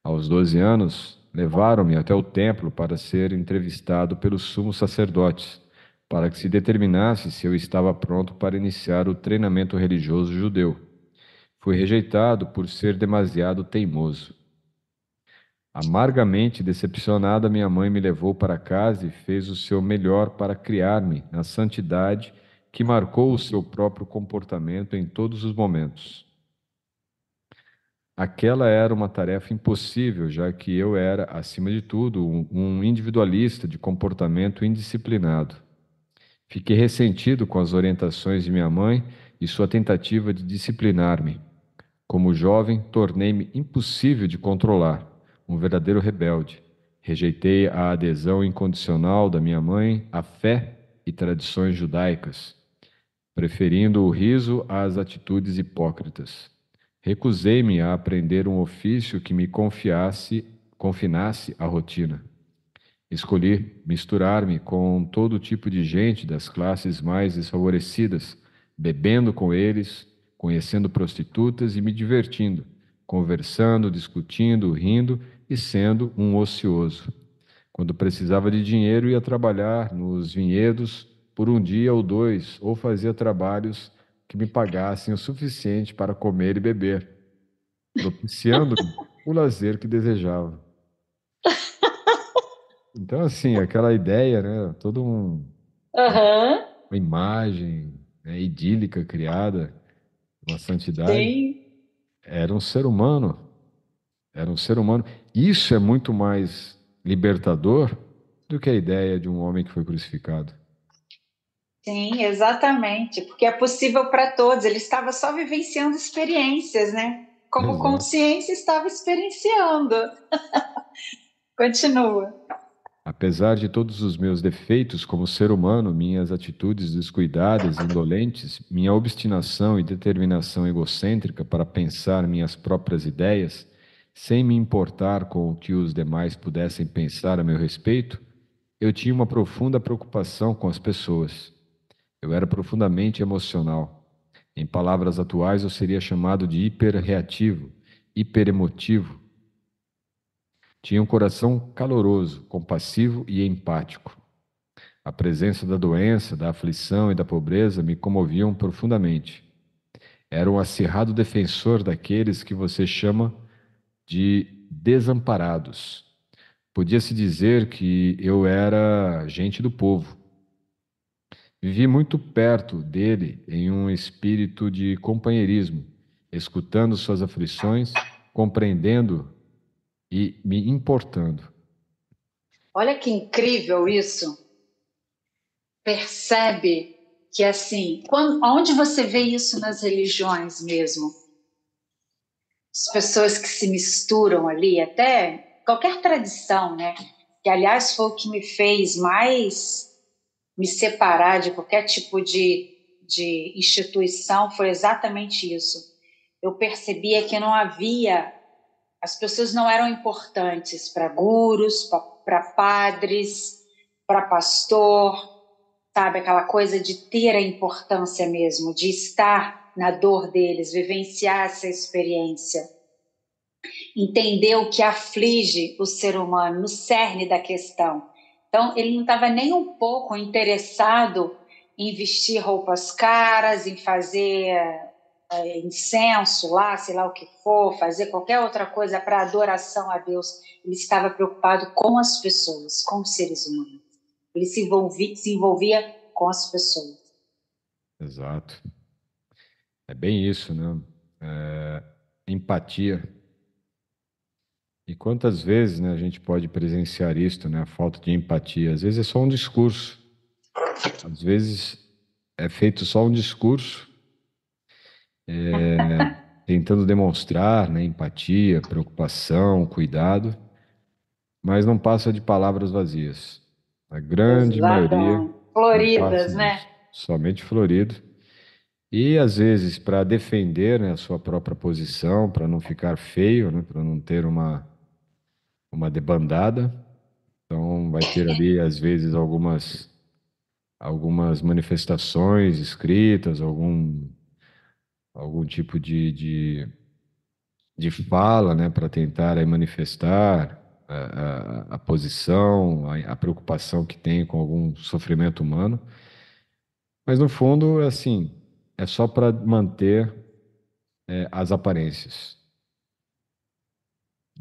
D: Aos 12 anos, levaram-me até o templo para ser entrevistado pelos sumos sacerdotes, para que se determinasse se eu estava pronto para iniciar o treinamento religioso judeu. Fui rejeitado por ser demasiado teimoso. Amargamente decepcionada, minha mãe me levou para casa e fez o seu melhor para criar-me na santidade que marcou o seu próprio comportamento em todos os momentos. aquela era uma tarefa impossível, já que eu era, acima de tudo, um individualista de comportamento indisciplinado. Fiquei ressentido com as orientações de minha mãe e sua tentativa de disciplinar-me. Como jovem, tornei-me impossível de controlar, um verdadeiro rebelde. Rejeitei a adesão incondicional da minha mãe à fé e tradições judaicas, preferindo o riso às atitudes hipócritas. Recusei-me a aprender um ofício que me confinasse à rotina. Escolhi misturar-me com todo tipo de gente das classes mais desfavorecidas, bebendo com eles, conhecendo prostitutas e me divertindo, conversando, discutindo, rindo e sendo um ocioso. Quando precisava de dinheiro, ia trabalhar nos vinhedos por um dia ou dois, ou fazia trabalhos que me pagassem o suficiente para comer e beber, propiciando-me o lazer que desejava. Então, assim, aquela ideia, né?
C: Aham,
D: Uma imagem, né, idílica criada, uma santidade,
C: sim,
D: era um ser humano, era um ser humano. Isso é muito mais libertador do que a ideia de um homem que foi crucificado.
C: sim, exatamente, porque é possível para todos. Ele estava só vivenciando experiências, né? Como
D: Exato.
C: consciência estava experienciando. Continua.
D: Apesar de todos os meus defeitos como ser humano, minhas atitudes descuidadas e indolentes, minha obstinação e determinação egocêntrica para pensar minhas próprias ideias, sem me importar com o que os demais pudessem pensar a meu respeito, eu tinha uma profunda preocupação com as pessoas. Eu era profundamente emocional. Em palavras atuais, eu seria chamado de hiperreativo, hiperemotivo. Tinha um coração caloroso, compassivo e empático. A presença da doença, da aflição e da pobreza me comoviam profundamente. Era um acirrado defensor daqueles que você chama de desamparados. Podia-se dizer que eu era gente do povo. Vivi muito perto dele em um espírito de companheirismo, escutando suas aflições, compreendendo e me importando.
C: Olha que incrível isso. Percebe que, assim, onde você vê isso nas religiões mesmo? As pessoas que se misturam ali, até qualquer tradição, né? Que, aliás, foi o que me fez mais me separar de qualquer tipo de instituição, foi exatamente isso. Eu percebia que não havia, as pessoas não eram importantes para gurus, para padres, para pastor, sabe? Aquela coisa de ter a importância mesmo, de estar na dor deles, vivenciar essa experiência, entender o que aflige o ser humano, no cerne da questão. Então, ele não estava nem um pouco interessado em vestir roupas caras, em fazer incenso lá, sei lá o que for, fazer qualquer outra coisa para adoração a Deus. Ele estava preocupado com as pessoas, com os seres humanos. Ele se envolvia com as pessoas.
D: Exato. É bem isso, né? Empatia. E quantas vezes, né, a gente pode presenciar isto, né, a falta de empatia? Às vezes é só um discurso, às vezes é feito só um discurso, tentando demonstrar, né, empatia, preocupação, cuidado, mas não passa de palavras vazias. A grande maioria
C: Exatamente.
D: não passa
C: Floridas, né?
D: disso, somente florido. E às vezes para defender, né, a sua própria posição, para não ficar feio, né, para não ter uma debandada. Então, vai ter ali, às vezes, algumas manifestações escritas, algum tipo de fala, né, para tentar aí, manifestar a posição, a preocupação que tem com algum sofrimento humano. Mas, no fundo, é assim, é só para manter as aparências.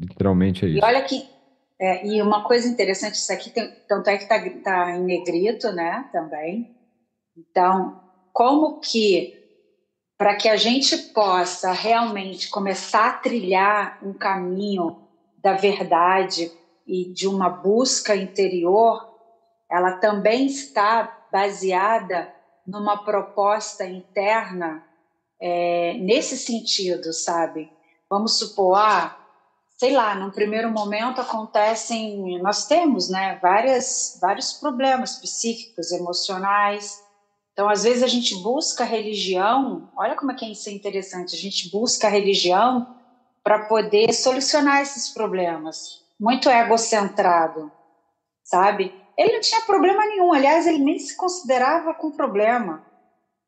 D: Literalmente é
C: E
D: isso.
C: olha que e uma coisa interessante, isso aqui tanto é que tá em negrito, né, também. Então, como que para que a gente possa realmente começar a trilhar um caminho da verdade e de uma busca interior, ela também está baseada numa proposta interna nesse sentido, sabe? Vamos supor, sei lá, num primeiro momento nós temos, né, vários problemas psíquicos, emocionais. Então, às vezes a gente busca religião, olha como é que isso é interessante, a gente busca a religião para poder solucionar esses problemas. Muito egocentrado, sabe? Ele não tinha problema nenhum, aliás, ele nem se considerava com problema,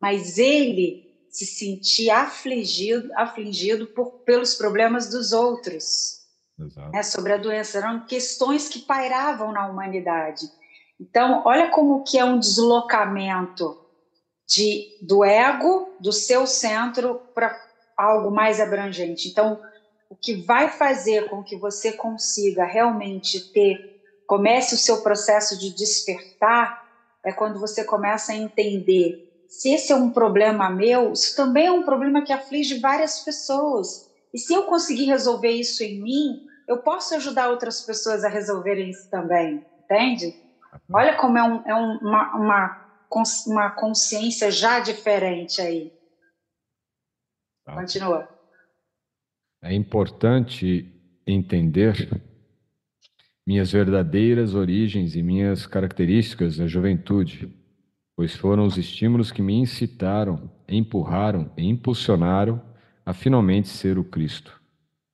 C: mas ele se sentia afligido pelos problemas dos outros.
D: Exato.
C: Sobre a doença, eram questões que pairavam na humanidade. Então, olha como que é um deslocamento do ego, do seu centro, para algo mais abrangente. Então, o que vai fazer com que você consiga realmente comece o seu processo de despertar, é quando você começa a entender se esse é um problema meu, isso também é um problema que aflige várias pessoas. E se eu conseguir resolver isso em mim, eu posso ajudar outras pessoas a resolverem isso também, entende? Olha como é uma consciência já diferente aí. Continua.
D: É importante entender minhas verdadeiras origens e minhas características na juventude, pois foram os estímulos que me incitaram, empurraram e impulsionaram a finalmente ser o Cristo.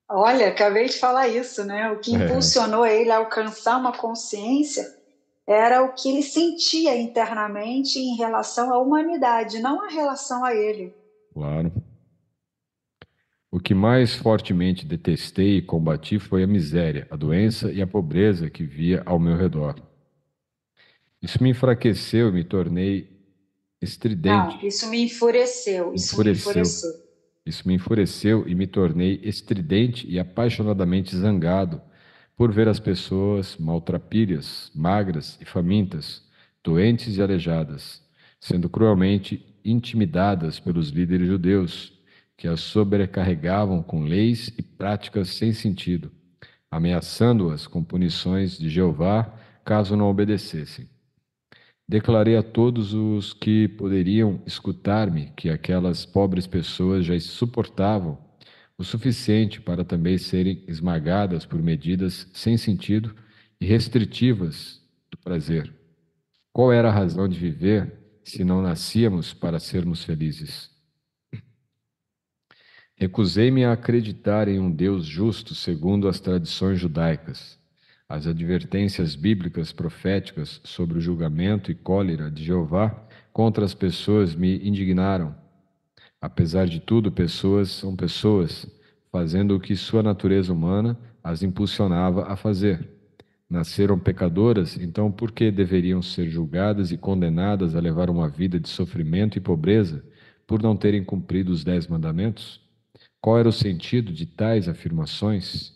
C: Olha, acabei de falar isso, né? O que impulsionou ele a alcançar uma consciência era o que ele sentia internamente em relação à humanidade, não a relação a ele.
D: Claro. O que mais fortemente detestei e combati foi a miséria, a doença e a pobreza que via ao meu redor. Isso me enfraqueceu e me tornei estridente.
C: Não, isso me enfureceu,
D: Isso me enfureceu e me tornei estridente e apaixonadamente zangado por ver as pessoas maltrapilhas, magras e famintas, doentes e aleijadas, sendo cruelmente intimidadas pelos líderes judeus, que as sobrecarregavam com leis e práticas sem sentido, ameaçando-as com punições de Jeová caso não obedecessem. Declarei a todos os que poderiam escutar-me que aquelas pobres pessoas já suportavam o suficiente para também serem esmagadas por medidas sem sentido e restritivas do prazer. Qual era a razão de viver se não nascíamos para sermos felizes? Recusei-me a acreditar em um Deus justo segundo as tradições judaicas. As advertências bíblicas proféticas sobre o julgamento e cólera de Jeová contra as pessoas me indignaram. Apesar de tudo, pessoas são pessoas, fazendo o que sua natureza humana as impulsionava a fazer. Nasceram pecadoras, então por que deveriam ser julgadas e condenadas a levar uma vida de sofrimento e pobreza por não terem cumprido os 10 mandamentos? Qual era o sentido de tais afirmações?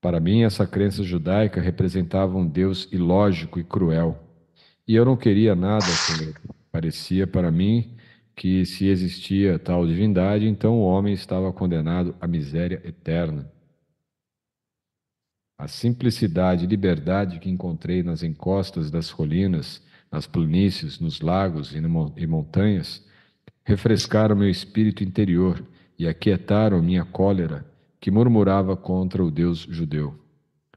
D: Para mim, essa crença judaica representava um Deus ilógico e cruel. E eu não queria nada com ele. Parecia para mim que se existia tal divindade, então o homem estava condenado à miséria eterna. A simplicidade e liberdade que encontrei nas encostas das colinas, nas planícies, nos lagos e montanhas, refrescaram meu espírito interior e aquietaram minha cólera, que murmurava contra o Deus judeu.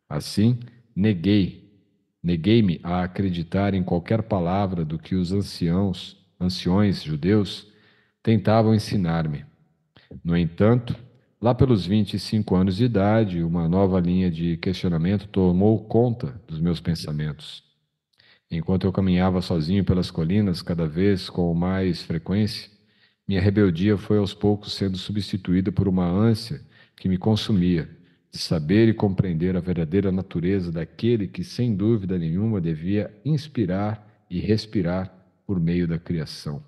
D: Assim, neguei-me a acreditar em qualquer palavra do que os anciões judeus tentavam ensinar-me. No entanto, lá pelos 25 anos de idade, uma nova linha de questionamento tomou conta dos meus pensamentos. Enquanto eu caminhava sozinho pelas colinas, cada vez com mais frequência, minha rebeldia foi aos poucos sendo substituída por uma ânsia que me consumia, de saber e compreender a verdadeira natureza daquele que, sem dúvida nenhuma, devia inspirar e respirar por meio da criação.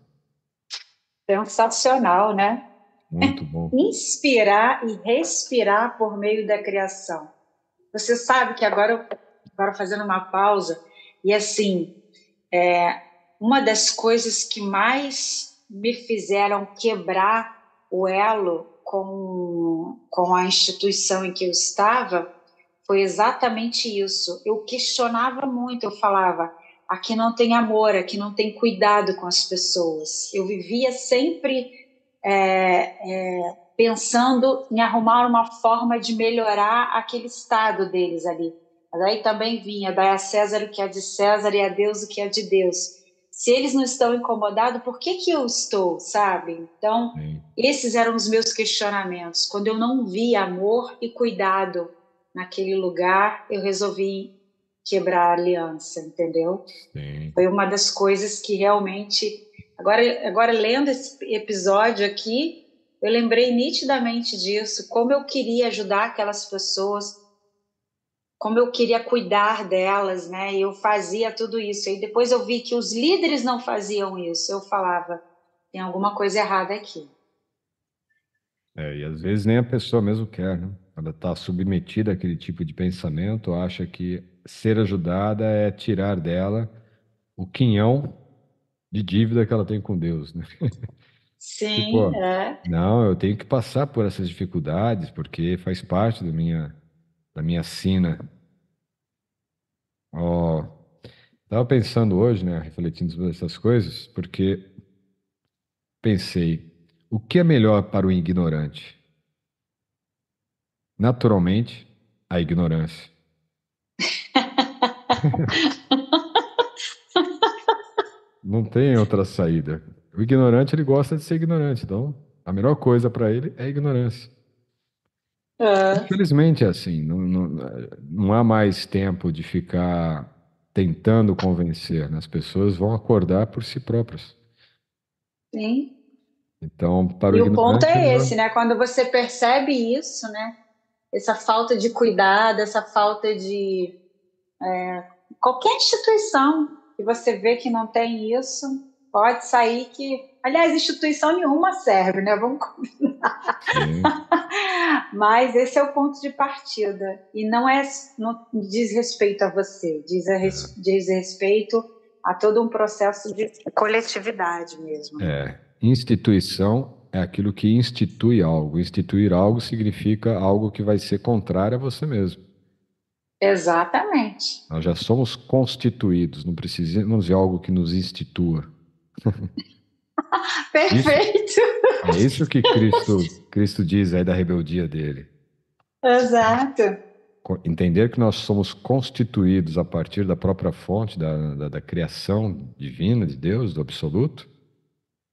C: Sensacional, né?
D: Muito bom.
C: Inspirar e respirar por meio da criação. Você sabe que agora fazendo uma pausa, e assim, uma das coisas que mais me fizeram quebrar o elo com a instituição em que eu estava foi exatamente isso. Eu questionava muito, eu falava, aqui não tem amor, aqui não tem cuidado com as pessoas. Eu vivia sempre pensando em arrumar uma forma de melhorar aquele estado deles ali. Daí também vinha, dai a César o que é de César e a Deus o que é de Deus. Se eles não estão incomodados, por que eu estou, sabe? Então, esses eram os meus questionamentos. Quando eu não via amor e cuidado naquele lugar, eu resolvi quebrar a aliança, entendeu?
D: Sim.
C: Foi uma das coisas que realmente... Agora lendo esse episódio aqui, eu lembrei nitidamente disso, como eu queria ajudar aquelas pessoas, como eu queria cuidar delas, né? E eu fazia tudo isso. E depois eu vi que os líderes não faziam isso. Eu falava, tem alguma coisa errada aqui.
D: E às vezes nem a pessoa mesmo quer, né? Ela está submetida àquele tipo de pensamento, acha que ser ajudada é tirar dela o quinhão de dívida que ela tem com Deus, né?
C: Sim,
D: Tipo, não, eu tenho que passar por essas dificuldades porque faz parte da minha sina. Ó, tava pensando hoje, né, refletindo sobre essas coisas, porque pensei, o que é melhor para o ignorante? Naturalmente, a ignorância. Não tem outra saída. O ignorante, ele gosta de ser ignorante, então a melhor coisa para ele é a ignorância. Infelizmente é assim, não há mais tempo de ficar tentando convencer, né? As pessoas vão acordar por si próprias.
C: sim.
D: Então, para o
C: E o ponto
D: ignorante, é
C: é
D: melhor.
C: esse, né? Quando você percebe isso, né? Essa falta de cuidado, essa falta de qualquer instituição que você vê que não tem isso, pode sair que, aliás, instituição nenhuma serve, né? Vamos
D: Sim,
C: Mas esse é o ponto de partida. E não diz respeito a você, diz respeito a todo um processo de coletividade mesmo.
D: instituição é aquilo que institui algo. Instituir algo significa algo que vai ser contrário a você mesmo.
C: Exatamente.
D: Nós já somos constituídos, não precisamos de algo que nos institua. Isso,
C: Perfeito.
D: é isso que Cristo diz aí da rebeldia dele.
C: Exato.
D: Entender que nós somos constituídos a partir da própria fonte da criação divina de Deus, do absoluto,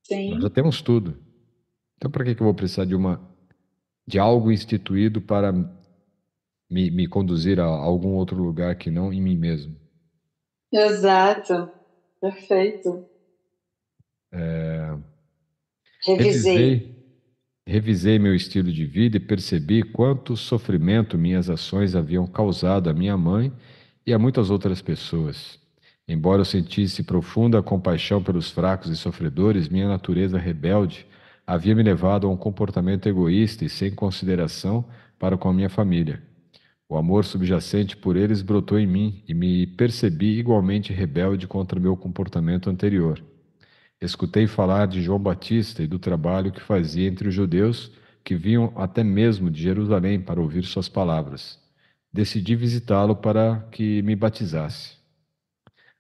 D: nós já
C: Sim.
D: temos tudo. Então, para que eu vou precisar de algo instituído para me conduzir a algum outro lugar que não em mim mesmo?
C: Exato. Perfeito. Revisei.
D: Revisei, revisei meu estilo de vida e percebi quanto sofrimento minhas ações haviam causado à minha mãe e a muitas outras pessoas. Embora eu sentisse profunda compaixão pelos fracos e sofredores, minha natureza rebelde havia me levado a um comportamento egoísta e sem consideração para com a minha família. O amor subjacente por eles brotou em mim e me percebi igualmente rebelde contra meu comportamento anterior. Escutei falar de João Batista e do trabalho que fazia entre os judeus que vinham até mesmo de Jerusalém para ouvir suas palavras. Decidi visitá-lo para que me batizasse.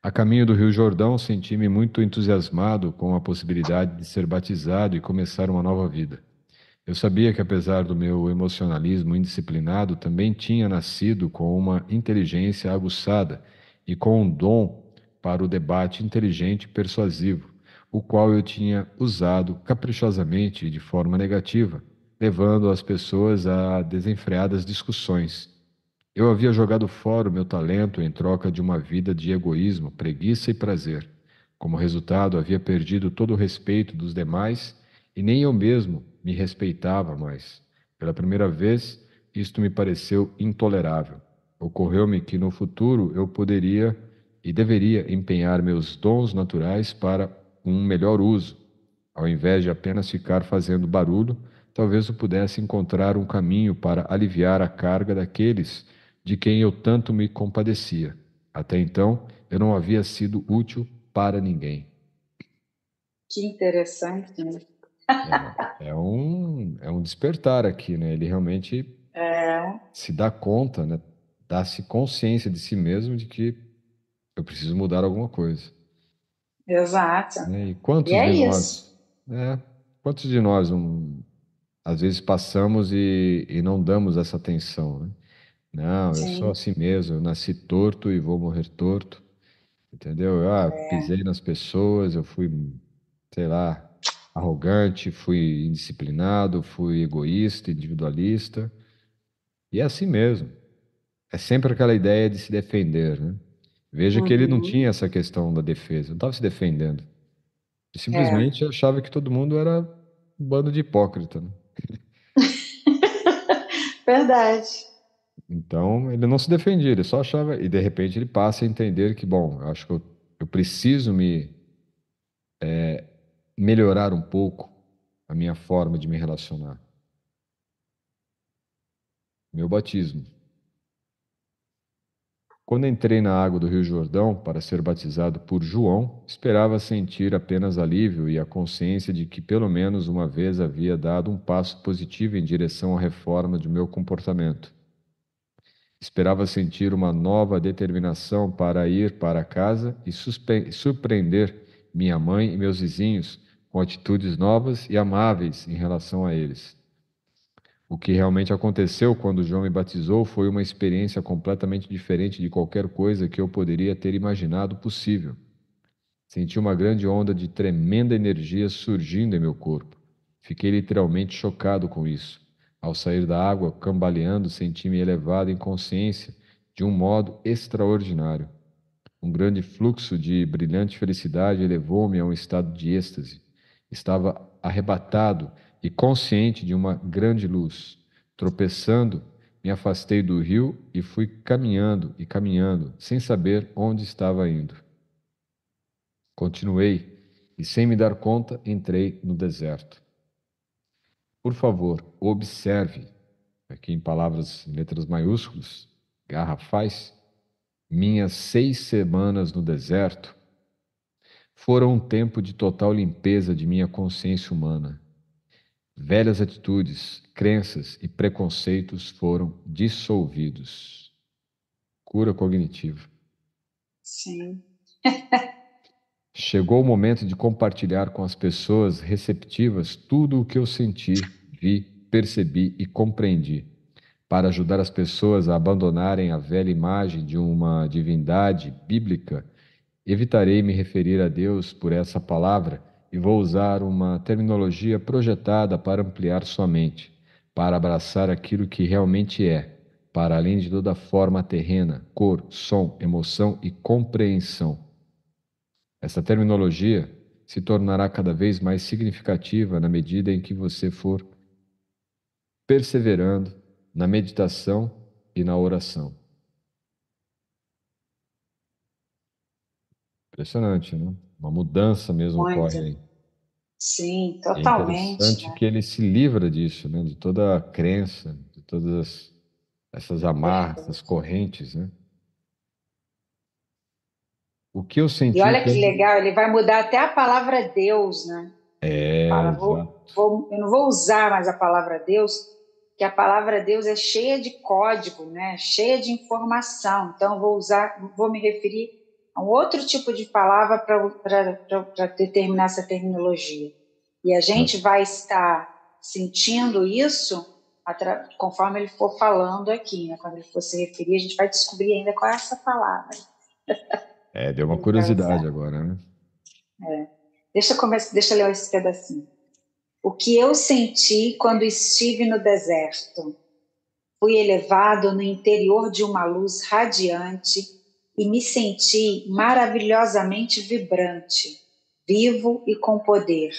D: A caminho do Rio Jordão, senti-me muito entusiasmado com a possibilidade de ser batizado e começar uma nova vida. Eu sabia que, apesar do meu emocionalismo indisciplinado, também tinha nascido com uma inteligência aguçada e com um dom para o debate inteligente e persuasivo, o qual eu tinha usado caprichosamente e de forma negativa, levando as pessoas a desenfreadas discussões. Eu havia jogado fora o meu talento em troca de uma vida de egoísmo, preguiça e prazer. Como resultado, havia perdido todo o respeito dos demais e nem eu mesmo me respeitava mais. Pela primeira vez, isto me pareceu intolerável. Ocorreu-me que no futuro eu poderia e deveria empenhar meus dons naturais para um melhor uso. Ao invés de apenas ficar fazendo barulho, talvez eu pudesse encontrar um caminho para aliviar a carga daqueles de quem eu tanto me compadecia. Até então, eu não havia sido útil para ninguém.
C: Que interessante, né?
D: É um despertar aqui, né? Ele realmente
C: É,
D: se dá conta, né? Dá-se consciência de si mesmo de que eu preciso mudar alguma coisa,
C: exato.
D: né? E
C: E é isso.
D: é, quantos de nós às vezes passamos e não damos essa atenção, né? Não, eu sou
C: Sim,
D: assim mesmo, eu nasci torto e vou morrer torto, entendeu? Pisei nas pessoas, eu fui, sei lá, arrogante, fui indisciplinado, fui egoísta, individualista, e é assim mesmo. É sempre aquela ideia de se defender, né? Veja que ele não
C: uhum,
D: tinha essa questão da defesa, não estava se defendendo. Ele
C: é.
D: simplesmente achava que todo mundo era um bando de hipócrita, né?
C: Verdade.
D: Então, ele não se defendia, ele só achava, e de repente ele passa a entender que, bom, eu acho que eu preciso me melhorar um pouco a minha forma de me relacionar. Meu batismo. Quando entrei na água do Rio Jordão para ser batizado por João, esperava sentir apenas alívio e a consciência de que pelo menos uma vez havia dado um passo positivo em direção à reforma de meu comportamento. Esperava sentir uma nova determinação para ir para casa e surpreender minha mãe e meus vizinhos com atitudes novas e amáveis em relação a eles. O que realmente aconteceu quando João me batizou foi uma experiência completamente diferente de qualquer coisa que eu poderia ter imaginado possível. Senti uma grande onda de tremenda energia surgindo em meu corpo. Fiquei literalmente chocado com isso. Ao sair da água, cambaleando, senti-me elevado em consciência de um modo extraordinário. Um grande fluxo de brilhante felicidade elevou-me a um estado de êxtase. Estava arrebatado e consciente de uma grande luz. Tropeçando, me afastei do rio e fui caminhando e caminhando, sem saber onde estava indo. Continuei e, sem me dar conta, entrei no deserto. Por favor, observe, aqui em palavras em letras maiúsculas, garrafais, minhas 6 semanas no deserto foram um tempo de total limpeza de minha consciência humana. Velhas atitudes, crenças e preconceitos foram dissolvidos. Cura cognitiva.
C: Sim.
D: Chegou o momento de compartilhar com as pessoas receptivas tudo o que eu senti, vi, percebi e compreendi, para ajudar as pessoas a abandonarem a velha imagem de uma divindade bíblica. Evitarei me referir a Deus por essa palavra e vou usar uma terminologia projetada para ampliar sua mente, para abraçar aquilo que realmente é, para além de toda forma terrena, cor, som, emoção e compreensão. Essa terminologia se tornará cada vez mais significativa na medida em que você for perseverando na meditação e na oração. Impressionante, né? Uma mudança mesmo ocorre
C: Muito.
D: aí.
C: Sim,
D: E é
C: totalmente,
D: interessante
C: né?
D: que ele se livra disso, né? De toda a crença, de todas essas amarras, essas
C: Perfeito.
D: correntes, né? O que eu
C: E
D: senti
C: olha que
D: quando...
C: legal, ele vai mudar até a palavra Deus, né?
D: É,
C: Fala,
D: exato.
C: eu não vou usar mais a palavra Deus, que a palavra Deus é cheia de código, né? Cheia de informação. Então, eu vou me referir a um outro tipo de palavra para determinar essa terminologia. E a
D: Ah,
C: gente vai estar sentindo isso conforme ele for falando aqui, né? Quando ele for se referir, a gente vai descobrir ainda qual é essa palavra.
D: deu uma
C: Ele vai
D: curiosidade
C: usar.
D: agora, né?
C: Deixa eu ler esse pedacinho. O que eu senti quando estive no deserto. Fui elevado no interior de uma luz radiante e me senti maravilhosamente vibrante, vivo e com poder.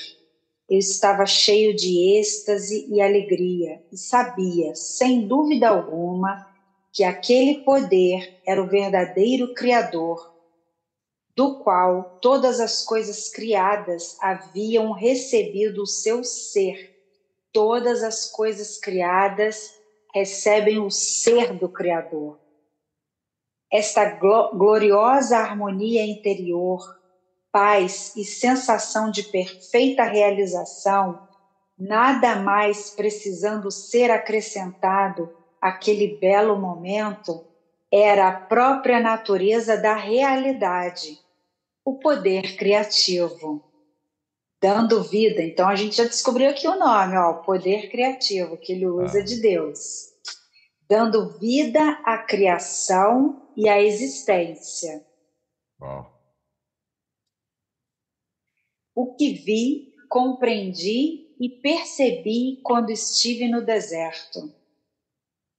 C: Eu estava cheio de êxtase e alegria e sabia, sem dúvida alguma, que aquele poder era o verdadeiro Criador, do qual todas as coisas criadas haviam recebido o seu ser. Todas as coisas criadas recebem o ser do Criador. Esta gloriosa harmonia interior paz e sensação de perfeita realização, nada mais precisando ser acrescentado àquele belo momento, era a própria natureza da realidade, o poder criativo, dando vida. Então a gente já descobriu aqui o nome, ó, o poder criativo, que ele usa de Deus, dando vida à criação e à existência. O que vi, compreendi e percebi quando estive no deserto.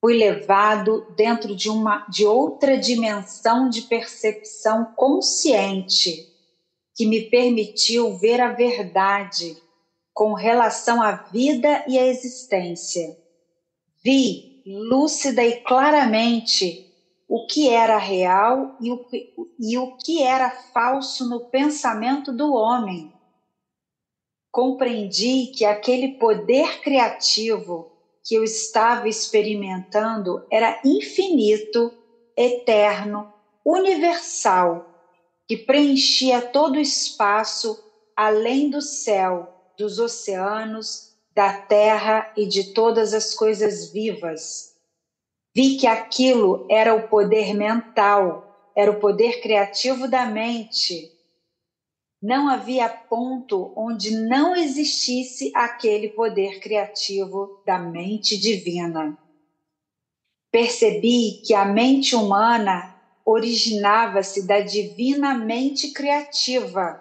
C: Fui levado dentro de outra dimensão de percepção consciente que me permitiu ver a verdade com relação à vida e à existência. Vi lúcida e claramente o que era real e o que era falso no pensamento do homem. Compreendi que aquele poder criativo que eu estava experimentando era infinito, eterno, universal, que preenchia todo o espaço além do céu, dos oceanos, da terra e de todas as coisas vivas. Vi que aquilo era o poder mental, era o poder criativo da mente. Não havia ponto onde não existisse aquele poder criativo da mente divina. Percebi que a mente humana originava-se da divina mente criativa,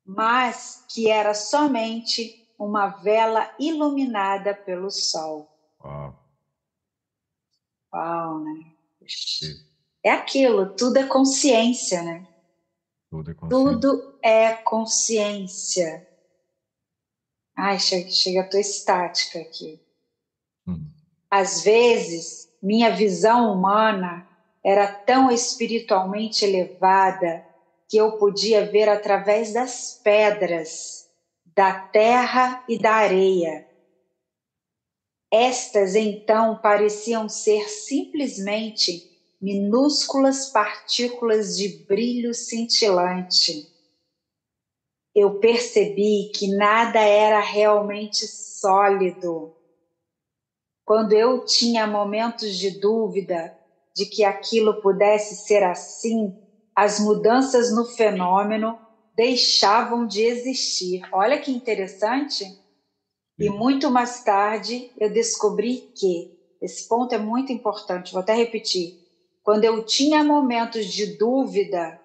C: mas que era somente uma vela iluminada pelo sol. Uau, né? É aquilo, tudo é consciência, né?
D: Tudo é consciência.
C: Tudo é consciência. Ai, chega, eu tô estática aqui. Às vezes, minha visão humana era tão espiritualmente elevada que eu podia ver através das pedras, da terra e da areia. Estas, então, pareciam ser simplesmente minúsculas partículas de brilho cintilante. Eu percebi que nada era realmente sólido. Quando eu tinha momentos de dúvida de que aquilo pudesse ser assim, as mudanças no fenômeno deixavam de existir. Olha que interessante. E muito mais tarde eu descobri que, esse ponto é muito importante, vou até repetir, quando eu tinha momentos de dúvida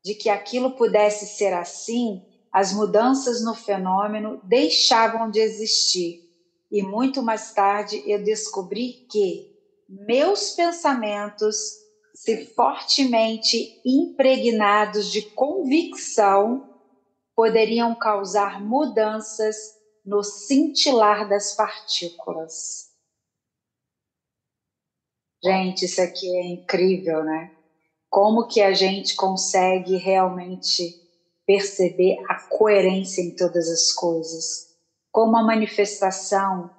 C: de que aquilo pudesse ser assim, as mudanças no fenômeno deixavam de existir. E muito mais tarde eu descobri que meus pensamentos, se fortemente impregnados de convicção, poderiam causar mudanças no cintilar das partículas. Gente, isso aqui é incrível, né? Como que a gente consegue realmente perceber a coerência em todas as coisas? Como a manifestação,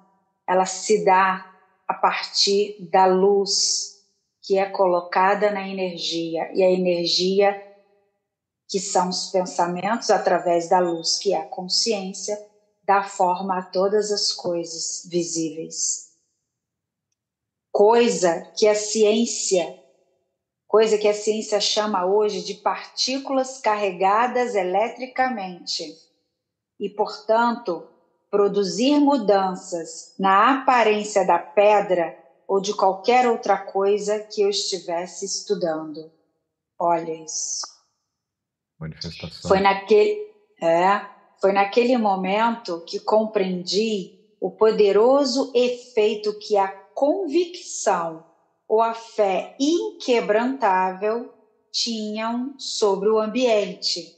C: ela se dá a partir da luz que é colocada na energia, e a energia, que são os pensamentos, através da luz, que é a consciência, dá forma a todas as coisas visíveis. Coisa que a ciência chama hoje de partículas carregadas eletricamente e, portanto, produzir mudanças na aparência da pedra ou de qualquer outra coisa que eu estivesse estudando. Olha isso.
D: Manifestação.
C: Foi naquele momento que compreendi o poderoso efeito que a convicção ou a fé inquebrantável tinham sobre o ambiente,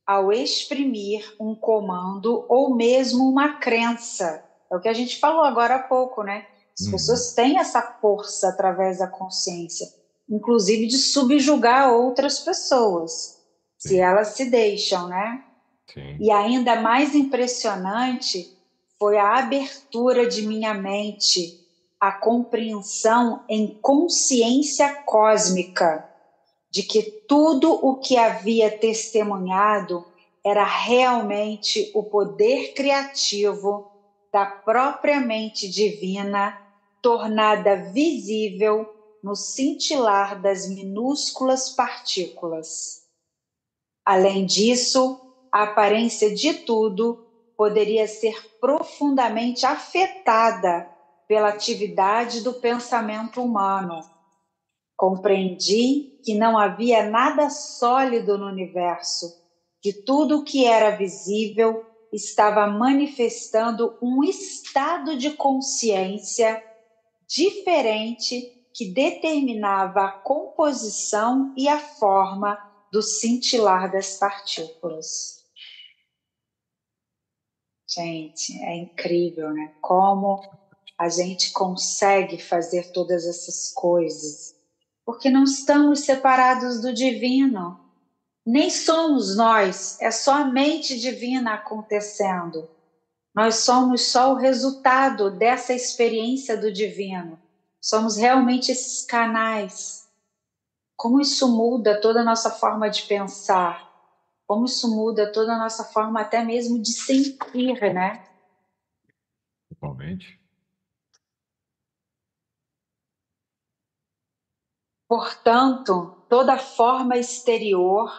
C: ao exprimir um comando ou mesmo uma crença. É o que a gente falou agora há pouco, né? As pessoas têm essa força através da consciência, inclusive de subjugar outras pessoas, se elas se deixam, né?
D: Sim.
C: E ainda mais impressionante foi a abertura de minha mente, a compreensão em consciência cósmica, de que tudo o que havia testemunhado era realmente o poder criativo da própria mente divina, tornada visível no cintilar das minúsculas partículas. Além disso, a aparência de tudo poderia ser profundamente afetada pela atividade do pensamento humano. Compreendi que não havia nada sólido no universo, que tudo o que era visível estava manifestando um estado de consciência diferente que determinava a composição e a forma do cintilar das partículas. Gente, é incrível, né? Como a gente consegue fazer todas essas coisas. Porque não estamos separados do divino. Nem somos nós, é só a mente divina acontecendo. Nós somos só o resultado dessa experiência do divino. Somos realmente esses canais. Como isso muda toda a nossa forma de pensar? Como isso muda toda a nossa forma até mesmo de sentir, né?
D: Totalmente.
C: Portanto, toda forma exterior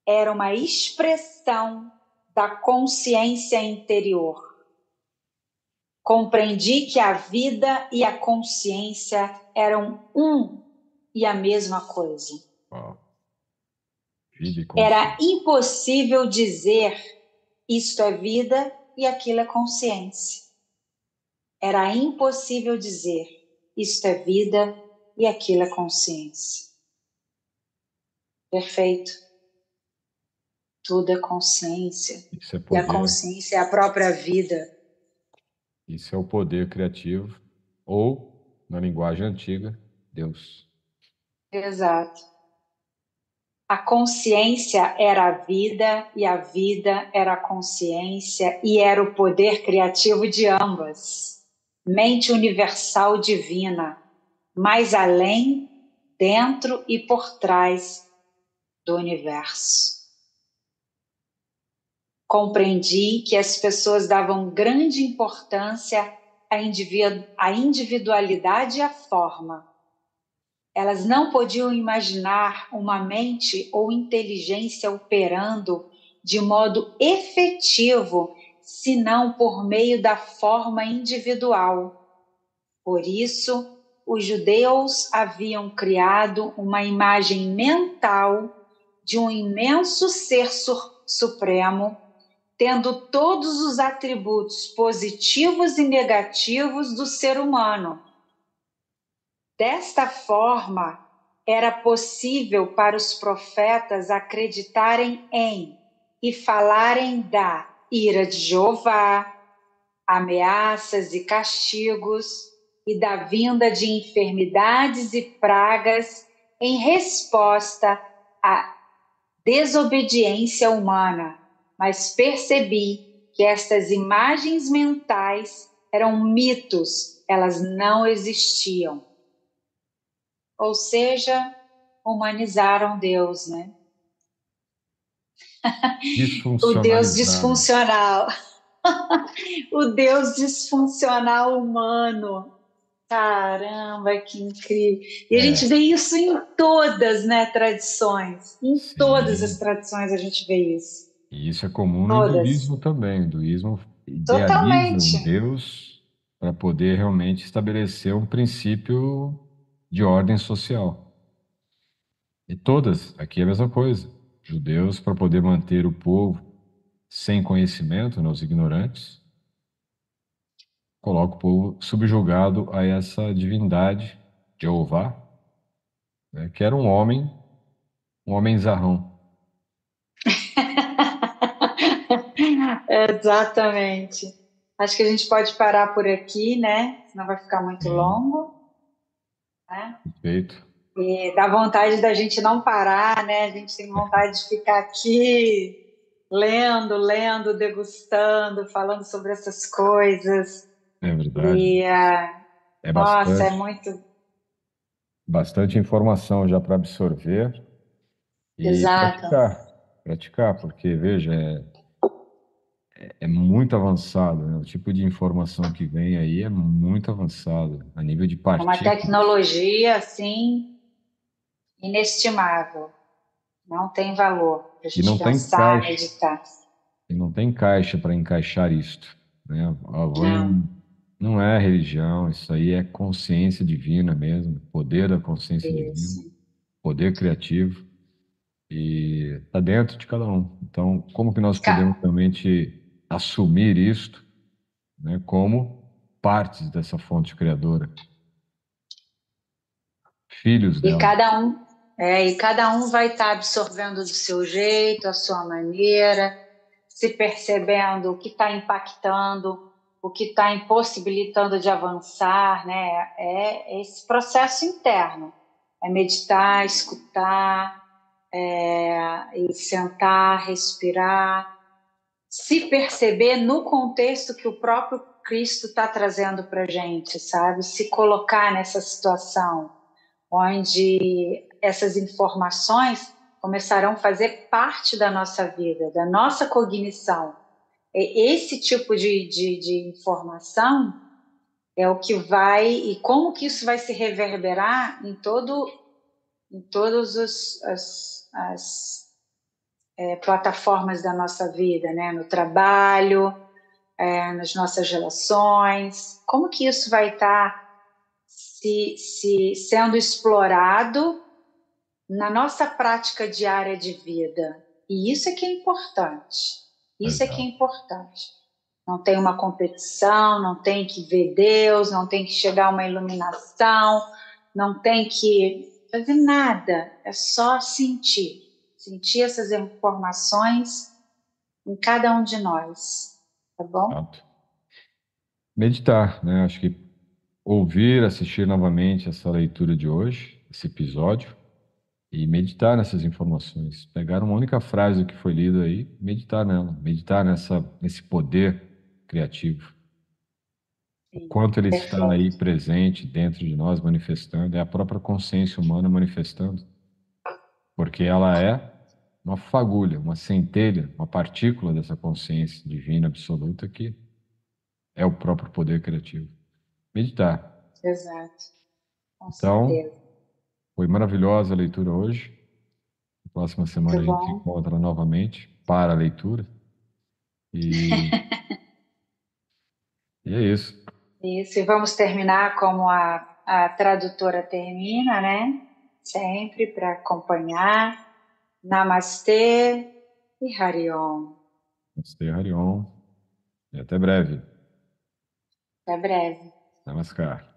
C: era uma expressão da consciência interior. Compreendi que a vida e a consciência eram um e a mesma coisa.
D: Uau. Vida e
C: Era
D: consciência.
C: impossível dizer isto é vida e aquilo é consciência. Era impossível dizer isto é vida e aquilo é consciência. Perfeito. Tudo é consciência.
D: Isso é
C: E a
D: poder.
C: consciência é a própria vida.
D: Isso é o poder criativo, ou, na linguagem antiga, Deus.
C: Exato. A consciência era a vida e a vida era a consciência e era o poder criativo de ambas. Mente universal divina, mais além, dentro e por trás do universo. Compreendi que as pessoas davam grande importância à individualidade e à forma. Elas não podiam imaginar uma mente ou inteligência operando de modo efetivo, senão por meio da forma individual. Por isso, os judeus haviam criado uma imagem mental de um imenso ser supremo, tendo todos os atributos positivos e negativos do ser humano. Desta forma, era possível para os profetas acreditarem em e falarem da ira de Jeová, ameaças e castigos, e da vinda de enfermidades e pragas em resposta à desobediência humana. Mas percebi que estas imagens mentais eram mitos, elas não existiam. Ou seja, humanizaram Deus, né? O Deus
D: Desfuncionalizaram.
C: disfuncional. O Deus disfuncional humano. Caramba, que incrível. E a gente vê isso em todas, né, tradições. Em
D: Sim.
C: todas as tradições a gente vê isso.
D: E isso é comum no
C: Todas.
D: hinduísmo também. O hinduísmo idealiza um
C: Totalmente.
D: Deus para poder realmente estabelecer um princípio de ordem social. E todas, aqui é a mesma coisa. Judeus, para poder manter o povo sem conhecimento, né, os ignorantes, coloca o povo subjugado a essa divindade, Jeová, né, que era um homem zarrão.
C: Exatamente. Acho que a gente pode parar por aqui, né? Senão vai ficar muito
D: Sim,
C: longo. Né?
D: perfeito.
C: E dá vontade da gente não parar, né? A gente tem vontade de ficar aqui lendo, degustando, falando sobre essas coisas.
D: É verdade.
C: E,
D: É
C: nossa, é
D: bastante.
C: muito...
D: bastante informação já para absorver e
C: Exato.
D: praticar. Praticar, porque, veja, é muito avançado, né? O tipo de informação que vem aí é muito avançado, a nível de
C: É uma
D: partículas,
C: tecnologia, assim, inestimável. Não tem valor para a
D: e
C: gente
D: não tem
C: pensar,
D: caixa,
C: meditar.
D: e não tem caixa para encaixar isto, né? Hoje
C: Não.
D: não é religião, isso aí é consciência divina mesmo, poder da consciência divina,
C: Isso.
D: poder criativo, e está dentro de cada um. Então, como que nós podemos
C: Ca-
D: realmente assumir isto, né, como partes dessa fonte criadora, filhos
C: E
D: dela?
C: cada um vai estar absorvendo do seu jeito, a sua maneira, se percebendo o que está impactando, o que está impossibilitando de avançar, né? É esse processo interno. É meditar, escutar, e sentar, respirar, se perceber no contexto que o próprio Cristo está trazendo para a gente, sabe? Se colocar nessa situação onde essas informações começarão a fazer parte da nossa vida, da nossa cognição. Esse tipo de informação é o que vai, e como que isso vai se reverberar em todas as plataformas da nossa vida, né? No trabalho, nas nossas relações, como que isso vai estar se sendo explorado na nossa prática diária de vida. E isso é que é importante. Isso é que é
D: Exato.
C: importante. Não tem uma competição, não tem que ver Deus, não tem que chegar a uma iluminação, não tem que fazer nada. É só sentir. Sentir essas informações em cada um de nós. Tá bom?
D: Exato. Meditar, né? Acho que ouvir, assistir novamente essa leitura de hoje, esse episódio, e meditar nessas informações. Pegar uma única frase que foi lida aí, meditar nela, meditar nesse poder criativo. O
C: Sim,
D: quanto ele está aí
C: perfeito.
D: presente dentro de nós, manifestando, é a própria consciência humana manifestando, porque ela é uma fagulha, uma centelha, uma partícula dessa consciência divina absoluta que é o próprio poder criativo. Meditar.
C: Exato. Com
D: Então,
C: certeza.
D: foi maravilhosa a leitura hoje. Na próxima semana
C: Muito
D: a gente se
C: bom.
D: encontra novamente para a leitura. E, e é isso.
C: Isso, e vamos terminar como a tradutora termina, né? Sempre para acompanhar. Namastê e Hariom.
D: Namastê, Harion. E até breve.
C: Até breve.
D: Namaskar.